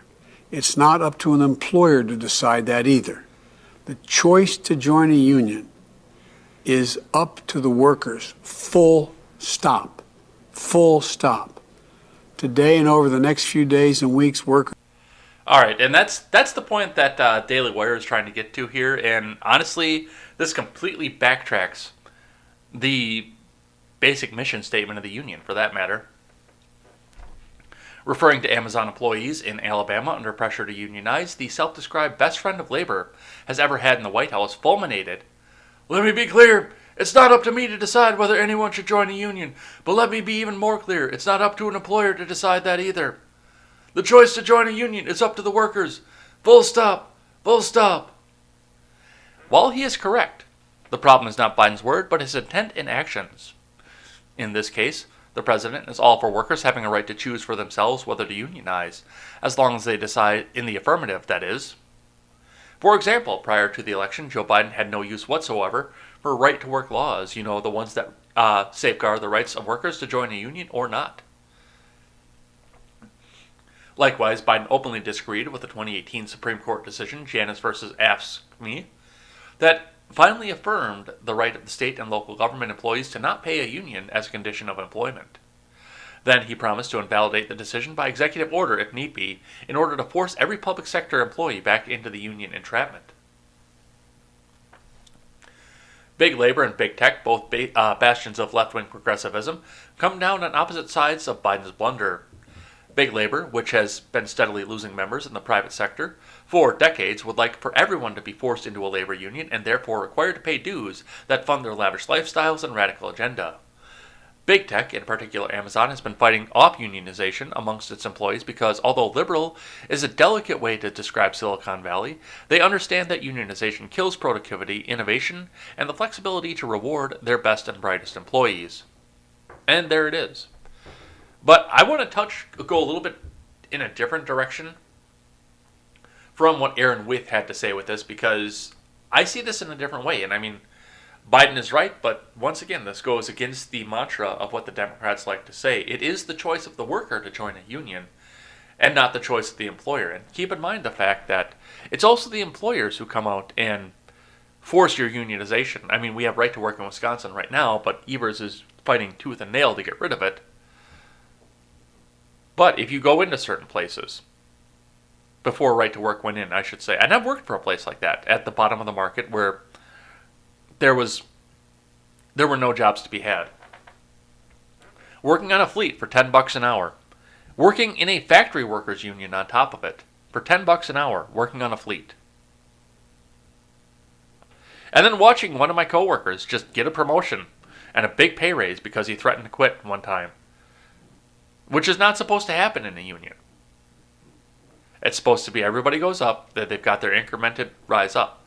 It's not up to an employer to decide that either. The choice to join a union is up to the workers. Full stop. Full stop. Today and over the next few days and weeks, workers. All right, and that's the point that Daily Wire is trying to get to here. And honestly, this completely backtracks the basic mission statement of the union, for that matter. Referring to Amazon employees in Alabama under pressure to unionize, the self-described best friend of labor has ever had in the White House fulminated. Let me be clear. It's not up to me to decide whether anyone should join a union. But let me be even more clear. It's not up to an employer to decide that either. The choice to join a union is up to the workers. Full stop. Full stop. While he is correct, the problem is not Biden's word, but his intent and actions. In this case, the president is all for workers having a right to choose for themselves whether to unionize, as long as they decide in the affirmative, that is. For example, prior to the election, Joe Biden had no use whatsoever for right-to-work laws, the ones that safeguard the rights of workers to join a union or not. Likewise, Biden openly disagreed with the 2018 Supreme Court decision, Janus versus AFSCME, that finally affirmed the right of the state and local government employees to not pay a union as a condition of employment. Then he promised to invalidate the decision by executive order if need be, in order to force every public sector employee back into the union entrapment. Big labor and big tech, both bastions of left-wing progressivism, come down on opposite sides of Biden's blunder. Big labor, which has been steadily losing members in the private sector for decades, would like for everyone to be forced into a labor union and therefore required to pay dues that fund their lavish lifestyles and radical agenda. Big tech, in particular Amazon, has been fighting off unionization amongst its employees because, although liberal is a delicate way to describe Silicon Valley, they understand that unionization kills productivity, innovation, and the flexibility to reward their best and brightest employees. And there it is. But I want to go a little bit in a different direction from what Aaron Weath had to say with this, because I see this in a different way. And I mean, Biden is right, but once again, this goes against the mantra of what the Democrats like to say. It is the choice of the worker to join a union and not the choice of the employer. And keep in mind the fact that it's also the employers who come out and force your unionization. I mean, we have right to work in Wisconsin right now, but Evers is fighting tooth and nail to get rid of it. But if you go into certain places, before right to work went in, I should say, and I've worked for a place like that, at the bottom of the market where there was there were no jobs to be had. Working on a fleet for $10 an hour. Working in a factory workers union on top of it for $10 an hour, working on a fleet. And then watching one of my coworkers just get a promotion and a big pay raise because he threatened to quit one time. Which is not supposed to happen in a union. It's supposed to be everybody goes up, that they've got their incremented rise up.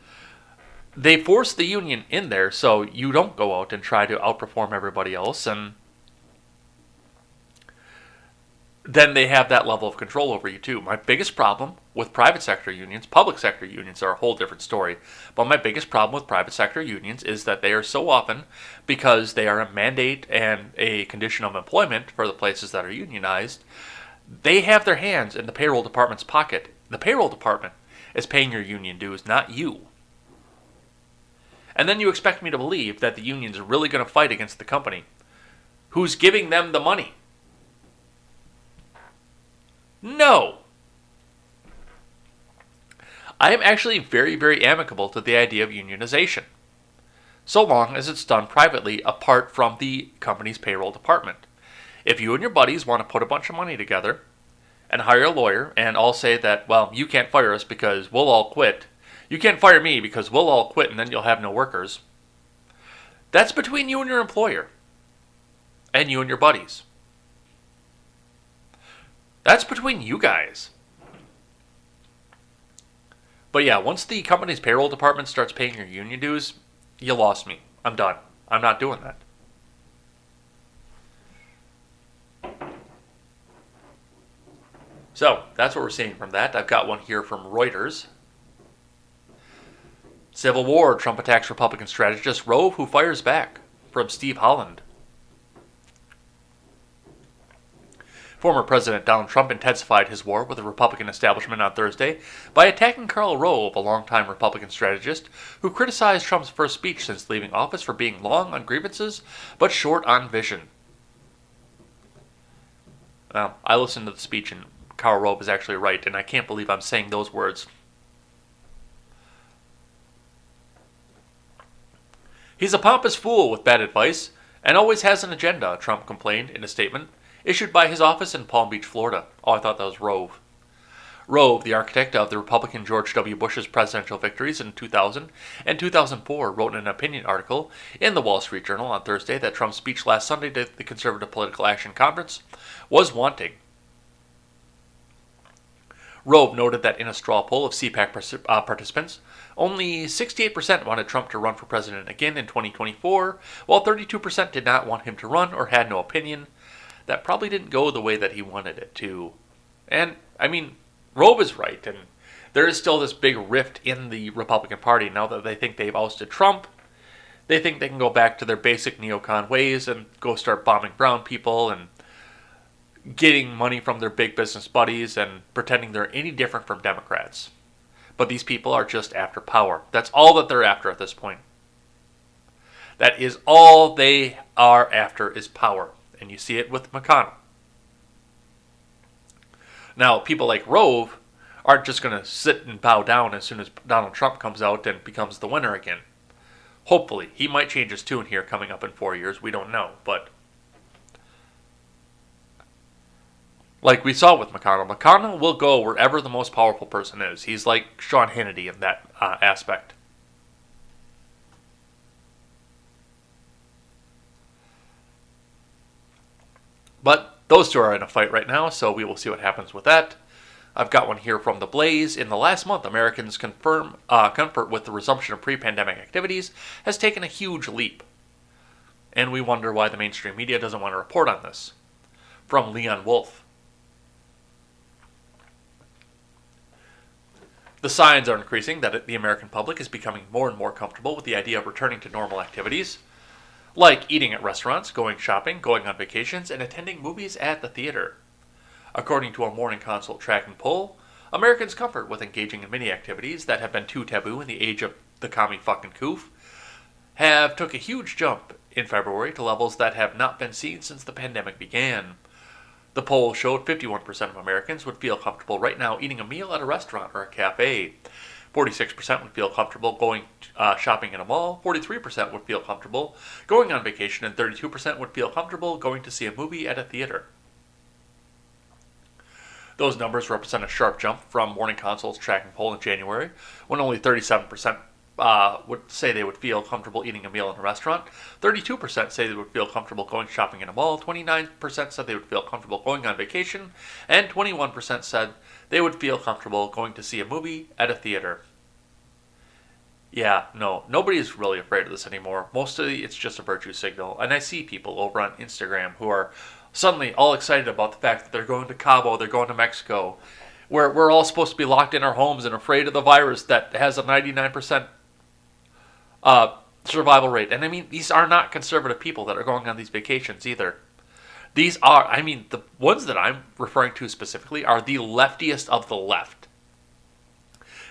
They force the union in there so you don't go out and try to outperform everybody else, and then they have that level of control over you too. My biggest problem with private sector unions, public sector unions are a whole different story, but my biggest problem with private sector unions is that they are so often, because they are a mandate and a condition of employment for the places that are unionized, they have their hands in the payroll department's pocket. The payroll department is paying your union dues, not you. And then you expect me to believe that the union's really going to fight against the company who's giving them the money. No. I am actually very, very amicable to the idea of unionization, so long as it's done privately apart from the company's payroll department. If you and your buddies want to put a bunch of money together and hire a lawyer and all say that, well, you can't fire us because we'll all quit. You can't fire me because we'll all quit and then you'll have no workers. That's between you and your employer and you and your buddies. That's between you guys. But yeah, once the company's payroll department starts paying your union dues, you lost me. I'm done. I'm not doing that. So, that's what we're seeing from that. I've got one here from Reuters. Civil War, Trump attacks Republican strategist Rove, who fires back, from Steve Holland. Former President Donald Trump intensified his war with the Republican establishment on Thursday by attacking Karl Rove, a longtime Republican strategist who criticized Trump's first speech since leaving office for being long on grievances but short on vision. Well, I listened to the speech and Karl Rove is actually right, and I can't believe I'm saying those words. He's a pompous fool with bad advice and always has an agenda, Trump complained in a statement issued by his office in Palm Beach, Florida. Oh, I thought that was Rove. Rove, the architect of the Republican George W. Bush's presidential victories in 2000 and 2004, wrote in an opinion article in the Wall Street Journal on Thursday that Trump's speech last Sunday to the Conservative Political Action Conference was wanting. Rove noted that in a straw poll of CPAC participants, only 68% wanted Trump to run for president again in 2024, while 32% did not want him to run or had no opinion. That probably didn't go the way that he wanted it to. And, I mean, Rove is right, and there is still this big rift in the Republican Party now that they think they've ousted Trump. They think they can go back to their basic neocon ways and go start bombing brown people and getting money from their big business buddies and pretending they're any different from Democrats. But these people are just after power. That's all that they're after at this point. That is all they are after is power. And you see it with McConnell. Now, people like Rove aren't just going to sit and bow down as soon as Donald Trump comes out and becomes the winner again. Hopefully. He might change his tune here coming up in 4 years. We don't know. But like we saw with McConnell, McConnell will go wherever the most powerful person is. He's like Sean Hannity in that aspect. But those two are in a fight right now, so we will see what happens with that. I've got one here from The Blaze. In the last month, Americans' comfort with the resumption of pre-pandemic activities has taken a huge leap. And we wonder why the mainstream media doesn't want to report on this. From Leon Wolf. The signs are increasing that the American public is becoming more and more comfortable with the idea of returning to normal activities, like eating at restaurants, going shopping, going on vacations, and attending movies at the theater. According to a Morning Consult tracking poll, Americans' comfort with engaging in many activities that have been too taboo in the age of the commie fucking coof have took a huge jump in February to levels that have not been seen since the pandemic began. The poll showed 51% of Americans would feel comfortable right now eating a meal at a restaurant or a cafe. 46% would feel comfortable going shopping in a mall. 43% would feel comfortable going on vacation. And 32% would feel comfortable going to see a movie at a theater. Those numbers represent a sharp jump from Morning Consult's tracking poll in January, when only 37% would say they would feel comfortable eating a meal in a restaurant. 32% say they would feel comfortable going shopping in a mall. 29% said they would feel comfortable going on vacation. And 21% said they would feel comfortable going to see a movie at a theater. Yeah, no, nobody's really afraid of this anymore. Mostly it's just a virtue signal. And I see people over on Instagram who are suddenly all excited about the fact that they're going to Cabo, they're going to Mexico, where we're all supposed to be locked in our homes and afraid of the virus that has a 99% survival rate. And I mean, these are not conservative people that are going on these vacations either. These are, I mean, the ones that I'm referring to specifically are the leftiest of the left.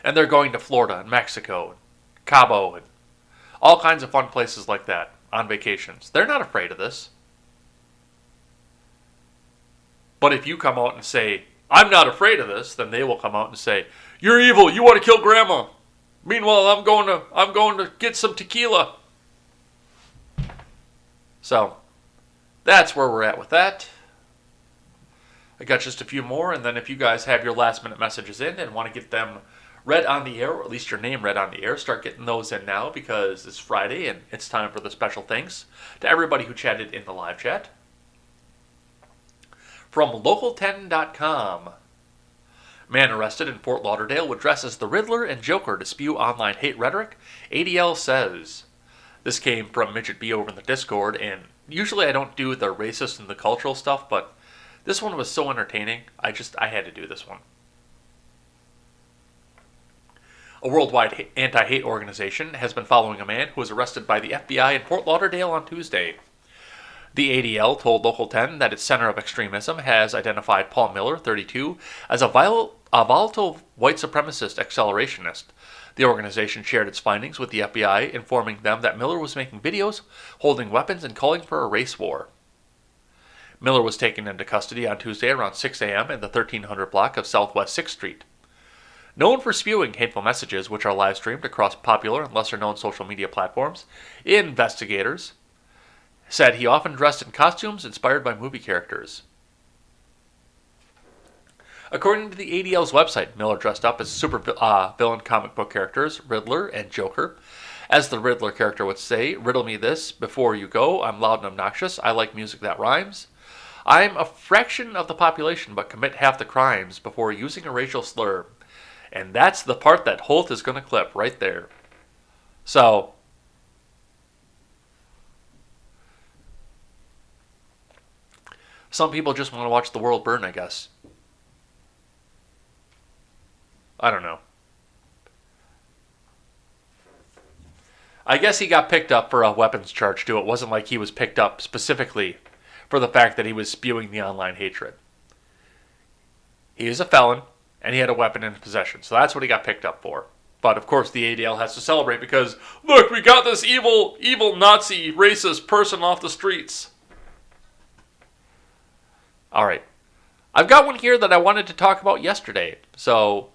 And they're going to Florida and Mexico and Cabo and all kinds of fun places like that on vacations. They're not afraid of this. But if you come out and say, I'm not afraid of this, then they will come out and say, you're evil, you want to kill grandma. Meanwhile, I'm going to get some tequila. So, that's where we're at with that. I got just a few more, and then if you guys have your last minute messages in and want to get them read on the air, or at least your name read on the air, start getting those in now because it's Friday and it's time for the special thanks to everybody who chatted in the live chat. From local10.com. Man arrested in Fort Lauderdale would dress as the Riddler and Joker to spew online hate rhetoric, ADL says. This came from Midget B over in the Discord, and usually I don't do the racist and the cultural stuff, but this one was so entertaining, I had to do this one. A worldwide anti-hate organization has been following a man who was arrested by the FBI in Fort Lauderdale on Tuesday. The ADL told Local 10 that its center of extremism has identified Paul Miller, 32, as a volatile white supremacist accelerationist. The organization shared its findings with the FBI, informing them that Miller was making videos, holding weapons, and calling for a race war. Miller was taken into custody on Tuesday around 6 a.m. in the 1300 block of Southwest 6th Street. Known for spewing hateful messages, which are live-streamed across popular and lesser-known social media platforms, investigators said he often dressed in costumes inspired by movie characters. According to the ADL's website, Miller dressed up as super-villain comic book characters, Riddler and Joker. As the Riddler character would say, riddle me this before you go, I'm loud and obnoxious, I like music that rhymes. I'm a fraction of the population but commit half the crimes before using a racial slur. And that's the part that Holt is going to clip right there. So, some people just want to watch the world burn, I guess. I don't know. I guess he got picked up for a weapons charge, too. It wasn't like he was picked up specifically for the fact that he was spewing the online hatred. He is a felon, and he had a weapon in his possession. So that's what he got picked up for. But, of course, the ADL has to celebrate because, look, we got this evil Nazi racist person off the streets. All right. I've got one here that I wanted to talk about yesterday. So,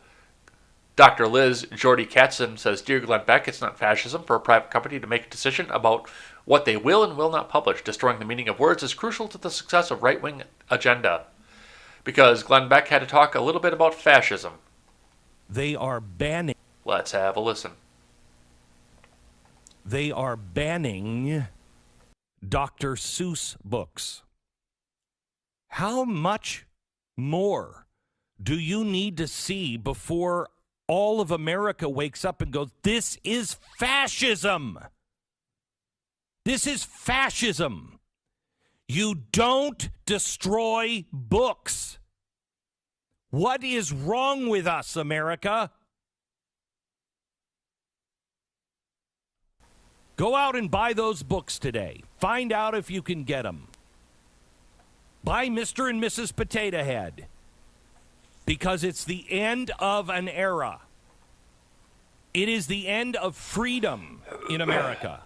Dr. Liz Jordy Katzen says, Dear Glenn Beck, it's not fascism for a private company to make a decision about what they will and will not publish. Destroying the meaning of words is crucial to the success of right-wing agenda. Because Glenn Beck had to talk a little bit about fascism. They are banning. Let's have a listen. They are banning Dr. Seuss books. How much more do you need to see before all of America wakes up and goes, this is fascism? This is fascism. You don't destroy books. What is wrong with us, America? Go out and buy those books today. Find out if you can get them. Buy Mr. and Mrs. Potato Head. Because it's the end of an era. It is the end of freedom in America.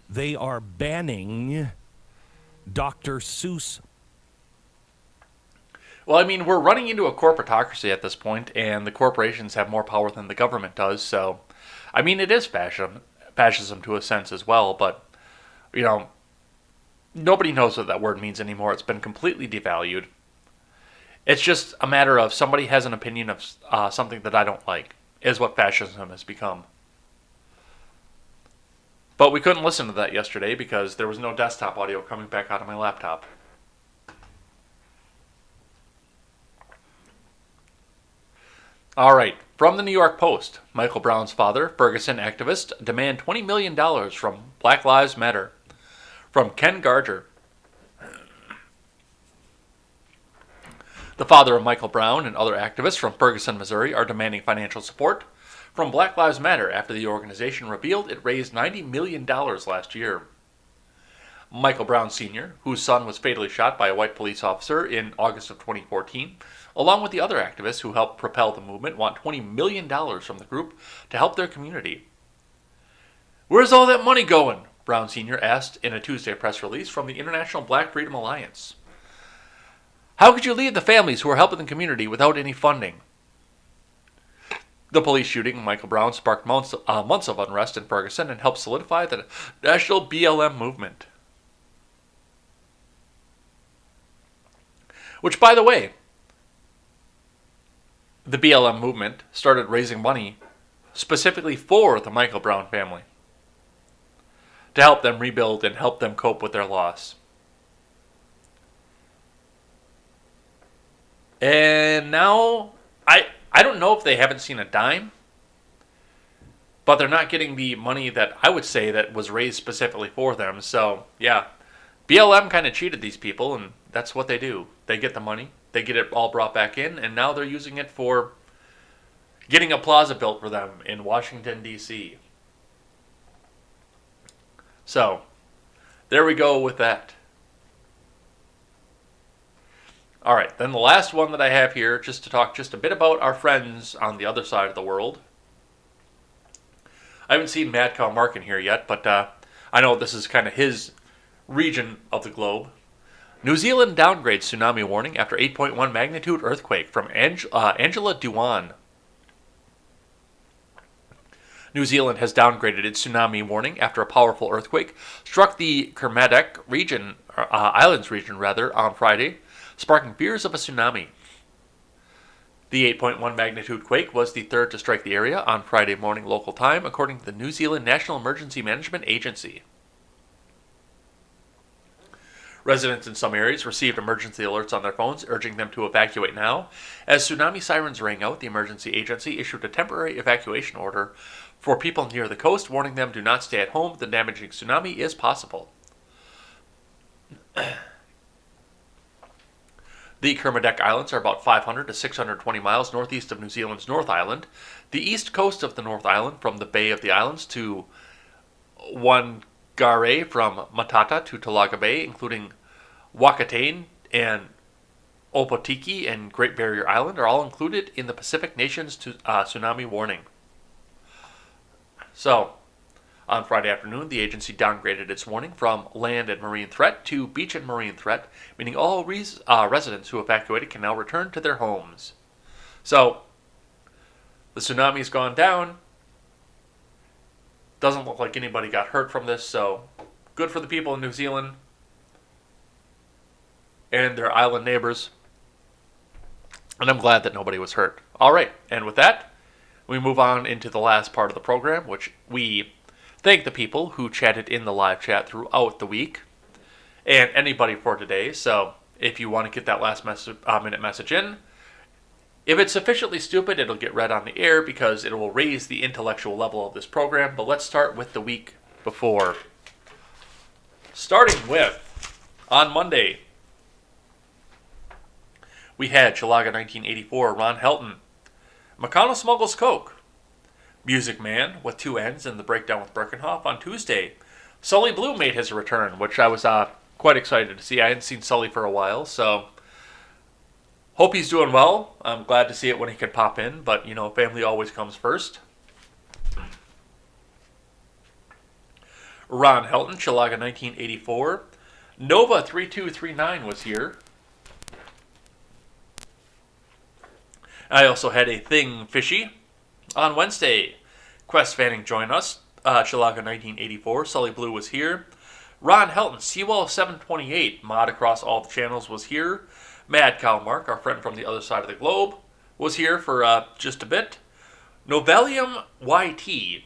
They are banning Dr. Seuss. Well, I mean, we're running into a corporatocracy at this point, and the corporations have more power than the government does. So, I mean, it is fascism to a sense as well. But you know, nobody knows what that word means anymore. It's been completely devalued. It's just a matter of somebody has an opinion of something that I don't like, is what fascism has become. But we couldn't listen to that yesterday because there was no desktop audio coming back out of my laptop. All right, from the New York Post, Michael Brown's father, Ferguson activist, demand $20 million from Black Lives Matter. From Ken Gardner. The father of Michael Brown and other activists from Ferguson, Missouri are demanding financial support from Black Lives Matter after the organization revealed it raised $90 million last year. Michael Brown Sr., whose son was fatally shot by a white police officer in August of 2014, along with the other activists who helped propel the movement, want $20 million from the group to help their community. Where's all that money going? Brown Sr. asked in a Tuesday press release from the International Black Freedom Alliance. How could you leave the families who are helping the community without any funding? The police shooting of Michael Brown sparked months of unrest in Ferguson and helped solidify the national BLM movement. Which, by the way, the BLM movement started raising money specifically for the Michael Brown family to help them rebuild and help them cope with their loss. And now, I don't know if they haven't seen a dime, but they're not getting the money that I would say that was raised specifically for them. So, yeah, BLM kind of cheated these people, and that's what they do. They get the money, they get it all brought back in, and now they're using it for getting a plaza built for them in Washington, D.C. So, there we go with that. All right, then the last one that I have here, just to talk just a bit about our friends on the other side of the world. I haven't seen Mad Cow Mark in here yet, but I know this is kind of his region of the globe. New Zealand downgrades tsunami warning after 8.1 magnitude earthquake from Angela Dewan. New Zealand has downgraded its tsunami warning after a powerful earthquake struck the Kermadec region, Islands region on Friday, sparking fears of a tsunami. The 8.1 magnitude quake was the third to strike the area on Friday morning local time, according to the New Zealand National Emergency Management Agency. Residents in some areas received emergency alerts on their phones urging them to evacuate now. As tsunami sirens rang out, the emergency agency issued a temporary evacuation order for people near the coast, warning them do not stay at home. The damaging tsunami is possible. The Kermadec Islands are about 500 to 620 miles northeast of New Zealand's North Island. The east coast of the North Island, from the Bay of the Islands to Whangarei, from Matata to Talaga Bay, including Wakatane and Opotiki and Great Barrier Island, are all included in the Pacific Nations tsunami warning. So, on Friday afternoon, the agency downgraded its warning from land and marine threat to beach and marine threat, meaning all residents who evacuated can now return to their homes. So, the tsunami's gone down. Doesn't look like anybody got hurt from this, so good for the people in New Zealand and their island neighbors. And I'm glad that nobody was hurt. All right, and with that, we move on into the last part of the program, which we thank the people who chatted in the live chat throughout the week and anybody for today. So if you want to get that last minute message in, if it's sufficiently stupid, it'll get read on the air because it will raise the intellectual level of this program. But let's start with the week before. Starting with, on Monday, we had Chilaga 1984, Ron Helton. McConnell smuggles coke. Music Man with two N's in the breakdown with Birkenhoff on Tuesday. Sully Blue made his return, which I was quite excited to see. I hadn't seen Sully for a while, so hope he's doing well. I'm glad to see it when he can pop in, but, you know, family always comes first. Ron Helton, Chilaga 1984. Nova 3239 was here. I also had a thing fishy on Wednesday. Quest Fanning joined us. Chilaga 1984. Sully Blue was here. Ron Helton, Seawall 728, mod across all the channels, was here. Mad Cow Mark, our friend from the other side of the globe, was here for just a bit. Novelium YT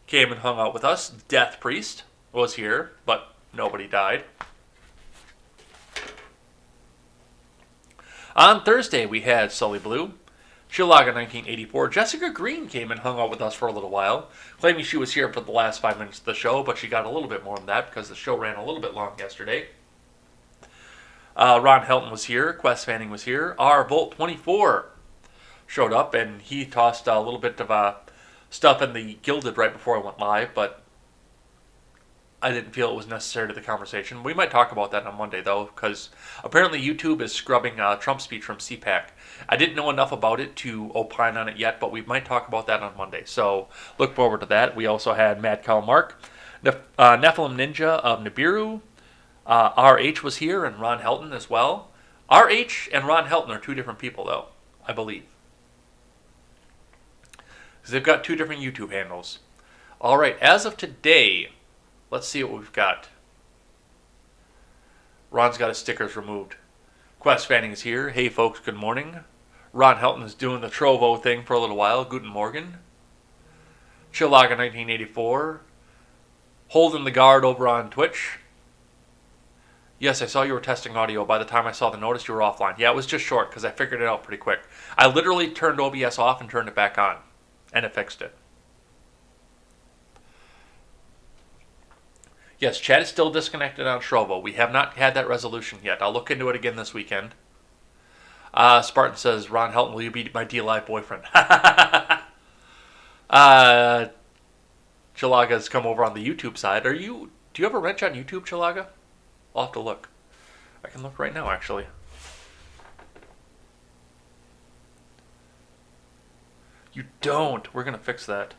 came and hung out with us. Death Priest was here, but nobody died. On Thursday, we had Sully Blue. Chilaga 1984. Jessica Green came and hung out with us for a little while, claiming she was here for the last 5 minutes of the show, but she got a little bit more than that because the show ran a little bit long yesterday. Ron Helton was here. Quest Fanning was here. R Volt 24 showed up, and he tossed a little bit of stuff in the Gilded right before I went live, but I didn't feel it was necessary to the conversation. We might talk about that on Monday, though, because apparently YouTube is scrubbing Trump's speech from CPAC. I didn't know enough about it to opine on it yet, but we might talk about that on Monday. So look forward to that. We also had Mad Cow Mark, Nephilim Ninja of Nibiru. RH was here, and Ron Helton as well. RH and Ron Helton are two different people, though, I believe. Because they've got two different YouTube handles. All right, as of today, let's see what we've got. Ron's got his stickers removed. Quest Fanning is here. Hey, folks, good morning. Ron Helton is doing the Trovo thing for a little while. Guten Morgen. Chilaga 1984. Holding the guard over on Twitch. Yes, I saw you were testing audio. By the time I saw the notice, you were offline. Yeah, it was just short because I figured it out pretty quick. I literally turned OBS off and turned it back on, and it fixed it. Yes, chat is still disconnected on Trovo. We have not had that resolution yet. I'll look into it again this weekend. Spartan says, Ron Helton, will you be my D-Live boyfriend? Chilaga's come over on the YouTube side. Do you have a wrench on YouTube, Chilaga? I'll have to look. I can look right now, actually. You don't. We're going to fix that.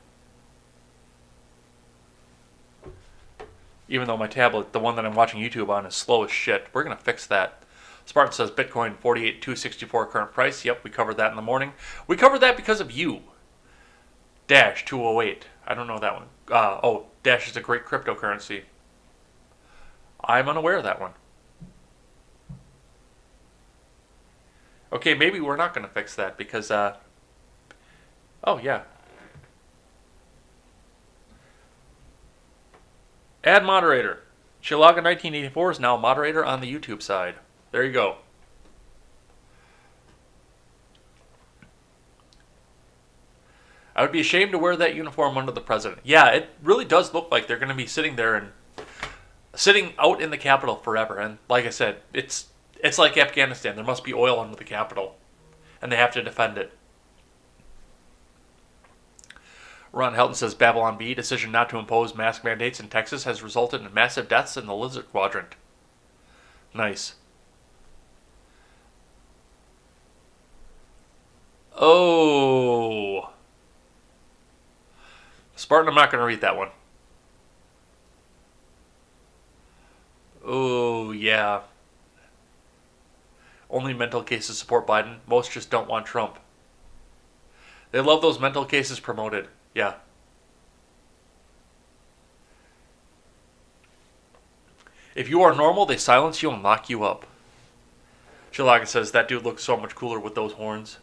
Even though my tablet, the one that I'm watching YouTube on, is slow as shit. We're going to fix that. Spartan says Bitcoin 48,264 current price. Yep, we covered that in the morning. We covered that because of you. Dash 208. I don't know that one. Dash is a great cryptocurrency. I'm unaware of that one. Okay, maybe we're not going to fix that because, oh, yeah. Add moderator. Chilaga 1984 is now moderator on the YouTube side. There you go. I would be ashamed to wear that uniform under the president. Yeah, it really does look like they're going to be sitting there and sitting out in the Capitol forever. And like I said, it's like Afghanistan. There must be oil under the Capitol, and they have to defend it. Ron Helton says Babylon Bee decision not to impose mask mandates in Texas has resulted in massive deaths in the Lizard Quadrant. Nice. Oh. Spartan, I'm not going to read that one. Oh, yeah. Only mental cases support Biden. Most just don't want Trump. They love those mental cases promoted. Yeah. If you are normal, they silence you and lock you up. Chilaga says, that dude looks so much cooler with those horns.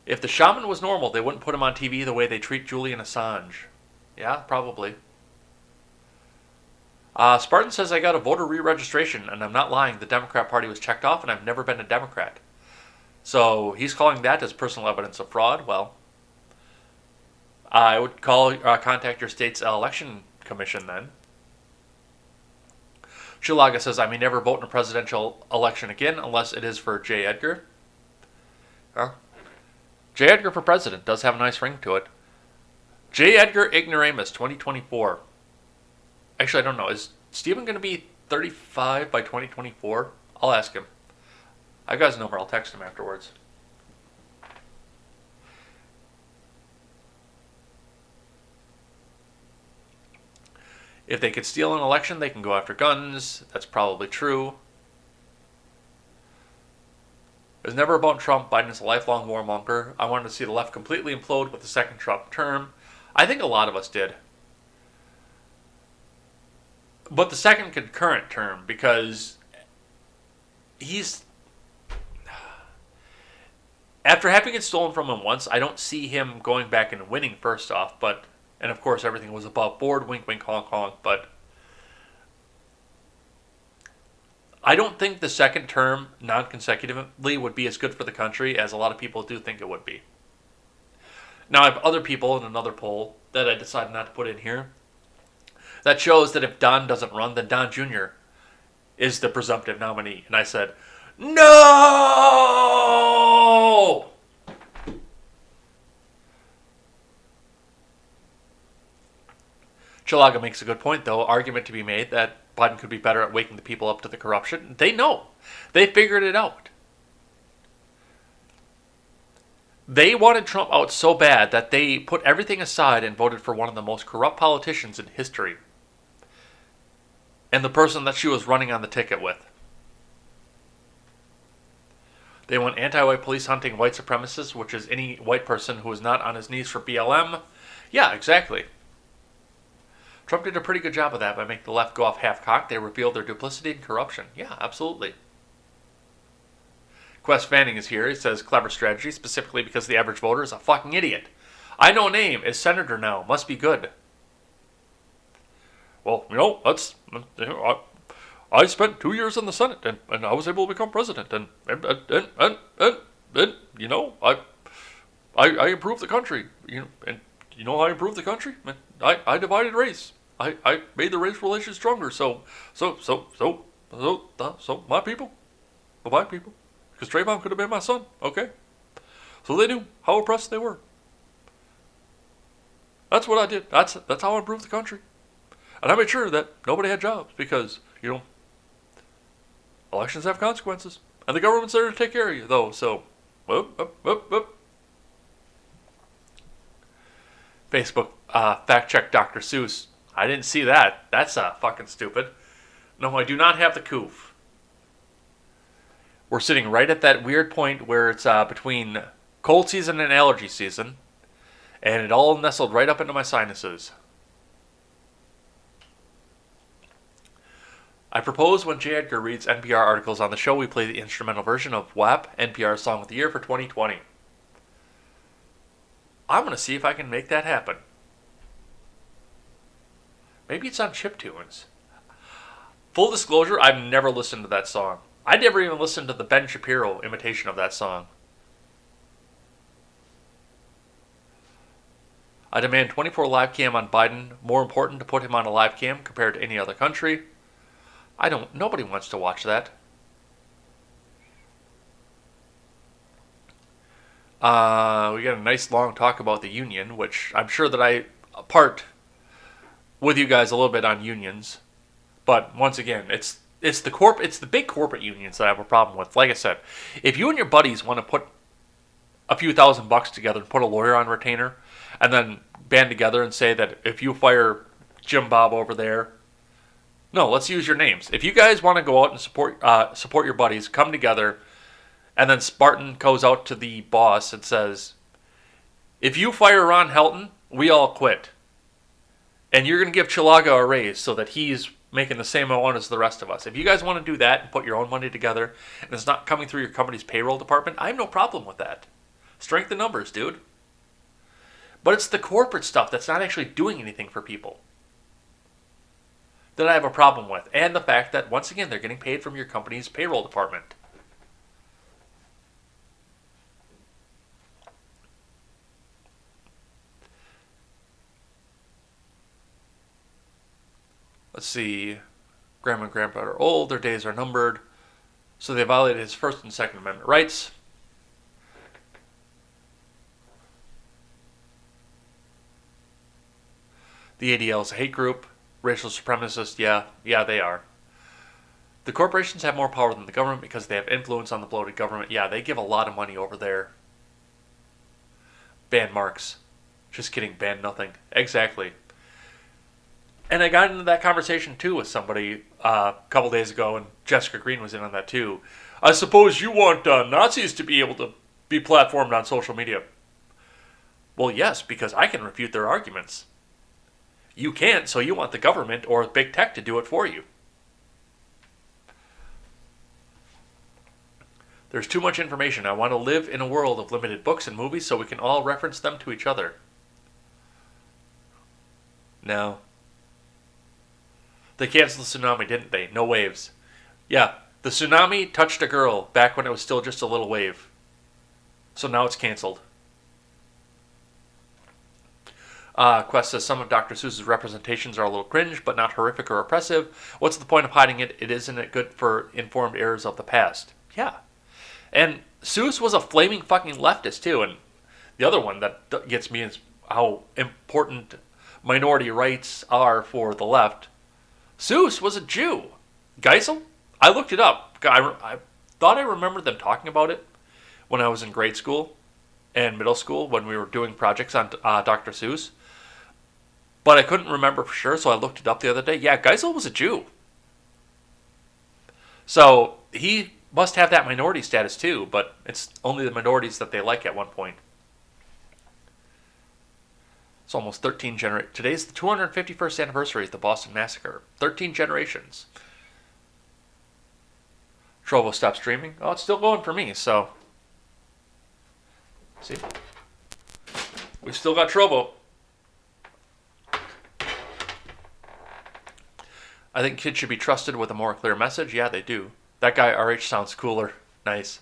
If the Shaman was normal, they wouldn't put him on TV the way they treat Julian Assange. Yeah, probably. Spartan says, I got a voter re-registration, and I'm not lying. The Democrat Party was checked off, and I've never been a Democrat. So he's calling that as personal evidence of fraud. Well, I would contact your state's election commission then. Chilaga says, I may never vote in a presidential election again unless it is for J. Edgar. Huh? J. Edgar for president does have a nice ring to it. J. Edgar Ignoramus 2024. Actually, I don't know. Is Stephen going to be 35 by 2024? I'll ask him. I've got his number. I'll text him afterwards. If they could steal an election, they can go after guns. That's probably true. It was never about Trump. Biden is a lifelong warmonger. I wanted to see the left completely implode with the second Trump term. I think a lot of us did. But the second concurrent term, because he's... After having it stolen from him once, I don't see him going back and winning first off, but... And of course everything was above board, wink wink honk honk, but... I don't think the second term, non-consecutively, would be as good for the country as a lot of people do think it would be. Now, I have other people in another poll that I decided not to put in here that shows that if Don doesn't run, then Don Jr. is the presumptive nominee. And I said, no! Chalaga makes a good point, though. Argument to be made that Biden could be better at waking the people up to the corruption. They know. They figured it out. They wanted Trump out so bad that they put everything aside and voted for one of the most corrupt politicians in history. And the person that she was running on the ticket with. They want anti-white police hunting white supremacists, which is any white person who is not on his knees for BLM. Yeah, exactly. Trump did a pretty good job of that by making the left go off half-cocked. They revealed their duplicity and corruption. Yeah, absolutely. Quest Fanning is here. He says, clever strategy, specifically because the average voter is a fucking idiot. I know name is senator now. Must be good. Well, that's... I spent 2 years in the Senate, and I was able to become president, and I improved the country. And you know how I improved the country? I divided race. I made the race relations stronger. So my people, because Trayvon could have been my son. Okay, so they knew how oppressed they were. That's what I did. That's how I improved the country, and I made sure that nobody had jobs because elections have consequences, and the government's there to take care of you, though. So, up. Facebook fact check Dr. Seuss. I didn't see that. That's fucking stupid. No, I do not have the coof. We're sitting right at that weird point where it's between cold season and allergy season, and it all nestled right up into my sinuses. I propose when J. Edgar reads NPR articles on the show, we play the instrumental version of WAP, NPR's Song of the Year for 2020. I'm going to see if I can make that happen. Maybe it's on chiptunes. Full disclosure, I've never listened to that song. I never even listened to the Ben Shapiro imitation of that song. I demand 24 live cam on Biden. More important to put him on a live cam compared to any other country. Nobody wants to watch that. We got a nice long talk about the union, which I'm sure that I part with you guys a little bit on unions. But once again, it's the big corporate unions that I have a problem with. Like I said, if you and your buddies want to put a few $1,000 together and put a lawyer on retainer, and then band together and say that if you fire Jim Bob over there, no, let's use your names. If you guys want to go out and support your buddies, come together. And then Spartan goes out to the boss and says, if you fire Ron Helton, we all quit. And you're going to give Chalaga a raise so that he's making the same amount as the rest of us. If you guys want to do that and put your own money together and it's not coming through your company's payroll department, I have no problem with that. Strength in numbers, dude. But it's the corporate stuff that's not actually doing anything for people that I have a problem with. And the fact that, once again, they're getting paid from your company's payroll department. Let's see. Grandma and grandpa are old. Their days are numbered. So they violated his First and Second Amendment rights. The ADL is a hate group. Racial supremacists, yeah, they are. The corporations have more power than the government because they have influence on the bloated government. Yeah, they give a lot of money over there. Ban Marx. Just kidding, ban nothing. Exactly. And I got into that conversation too with somebody a couple days ago, and Jessica Green was in on that too, I suppose you want Nazis to be able to be platformed on social media. Well, yes, because I can refute their arguments. You can't, so you want the government or big tech to do it for you. There's too much information. I want to live in a world of limited books and movies so we can all reference them to each other. No. They canceled the tsunami, didn't they? No waves. Yeah, the tsunami touched a girl back when it was still just a little wave. So now it's canceled. Quest says some of Dr. Seuss's representations are a little cringe, but not horrific or oppressive. What's the point of hiding it? Isn't it good for informed errors of the past? Yeah. And Seuss was a flaming fucking leftist, too. And the other one that gets me is how important minority rights are for the left. Seuss was a Jew. Geisel? I looked it up. I thought I remembered them talking about it when I was in grade school and middle school when we were doing projects on Dr. Seuss. But I couldn't remember for sure, so I looked it up the other day. Yeah, Geisel was a Jew. So he must have that minority status too, but it's only the minorities that they like at one point. It's almost 13 generations. Today's the 251st anniversary of the Boston Massacre. 13 generations. Trovo stopped streaming. Oh, it's still going for me, so. See? We've still got Trovo. I think kids should be trusted with a more clear message. Yeah, they do. That guy RH sounds cooler. Nice.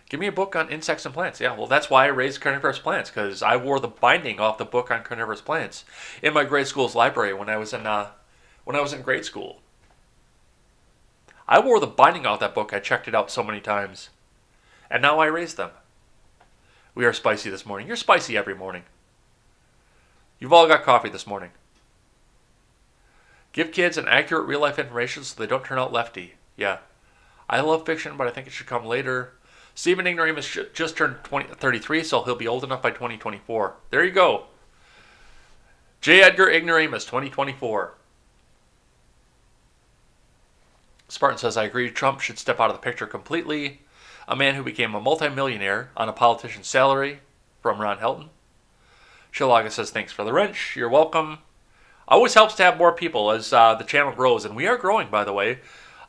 Give me a book on insects and plants. Yeah, well, that's why I raised carnivorous plants, because I wore the binding off the book on carnivorous plants in my grade school's library when I was in grade school. I wore the binding off that book. I checked it out so many times. And now I raise them. We are spicy this morning. You're spicy every morning. You've all got coffee this morning. Give kids an accurate real-life information so they don't turn out lefty. Yeah. I love fiction, but I think it should come later. Stephen Ignoramus just turned 33, so he'll be old enough by 2024. There you go. J. Edgar Ignoramus, 2024. Spartan says, I agree Trump should step out of the picture completely. A man who became a multimillionaire on a politician's salary, from Ron Helton. Shilaga says, thanks for the wrench. You're welcome. Always helps to have more people as the channel grows, and we are growing, by the way.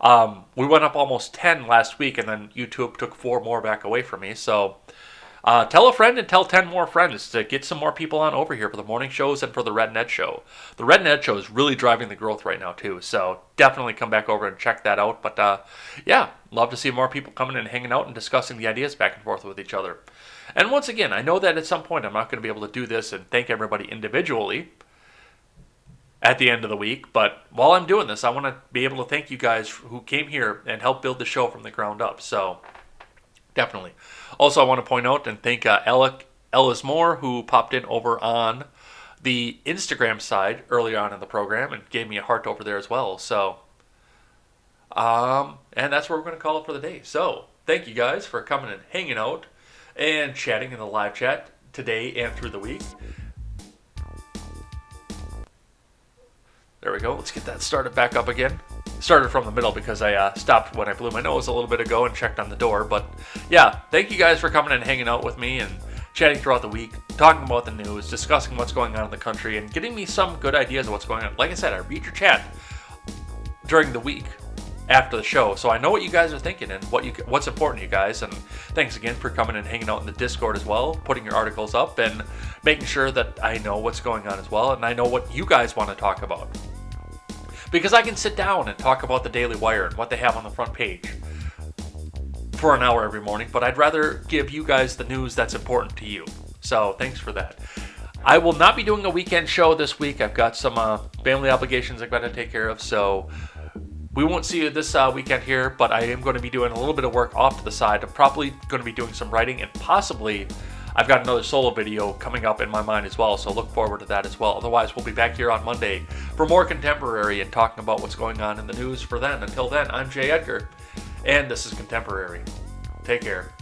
We went up almost 10 last week, and then YouTube took 4 more back away from me. So tell a friend and tell 10 more friends to get some more people on over here for the morning shows and for the Red Ned Show. The Red Ned Show is really driving the growth right now, too. So definitely come back over and check that out. But yeah, love to see more people coming and hanging out and discussing the ideas back and forth with each other. And once again, I know that at some point I'm not going to be able to do this and thank everybody individually at the end of the week, but while I'm doing this, I want to be able to thank you guys who came here and helped build the show from the ground up, so definitely. Also, I want to point out and thank Ellis Moore, who popped in over on the Instagram side early on in the program and gave me a heart over there as well, so, and that's where we're going to call it for the day. So, thank you guys for coming and hanging out and chatting in the live chat today and through the week. There we go. Let's get that started back up again. Started from the middle because I stopped when I blew my nose a little bit ago and checked on the door. But yeah, thank you guys for coming and hanging out with me and chatting throughout the week, talking about the news, discussing what's going on in the country, and getting me some good ideas of what's going on. Like I said, I read your chat during the week after the show, so I know what you guys are thinking and what's important to you guys. And thanks again for coming and hanging out in the Discord as well, putting your articles up and making sure that I know what's going on as well, and I know what you guys want to talk about. Because I can sit down and talk about the Daily Wire and what they have on the front page for an hour every morning, but I'd rather give you guys the news that's important to you. So thanks for that. I will not be doing a weekend show this week. I've got some family obligations I've got to take care of, so we won't see you this weekend here, but I am going to be doing a little bit of work off to the side. I'm probably going to be doing some writing, and possibly I've got another solo video coming up in my mind as well, so look forward to that as well. Otherwise, we'll be back here on Monday for more contemporary and talking about what's going on in the news for then. Until then, I'm Jay Edgar, and this is Contemporary. Take care.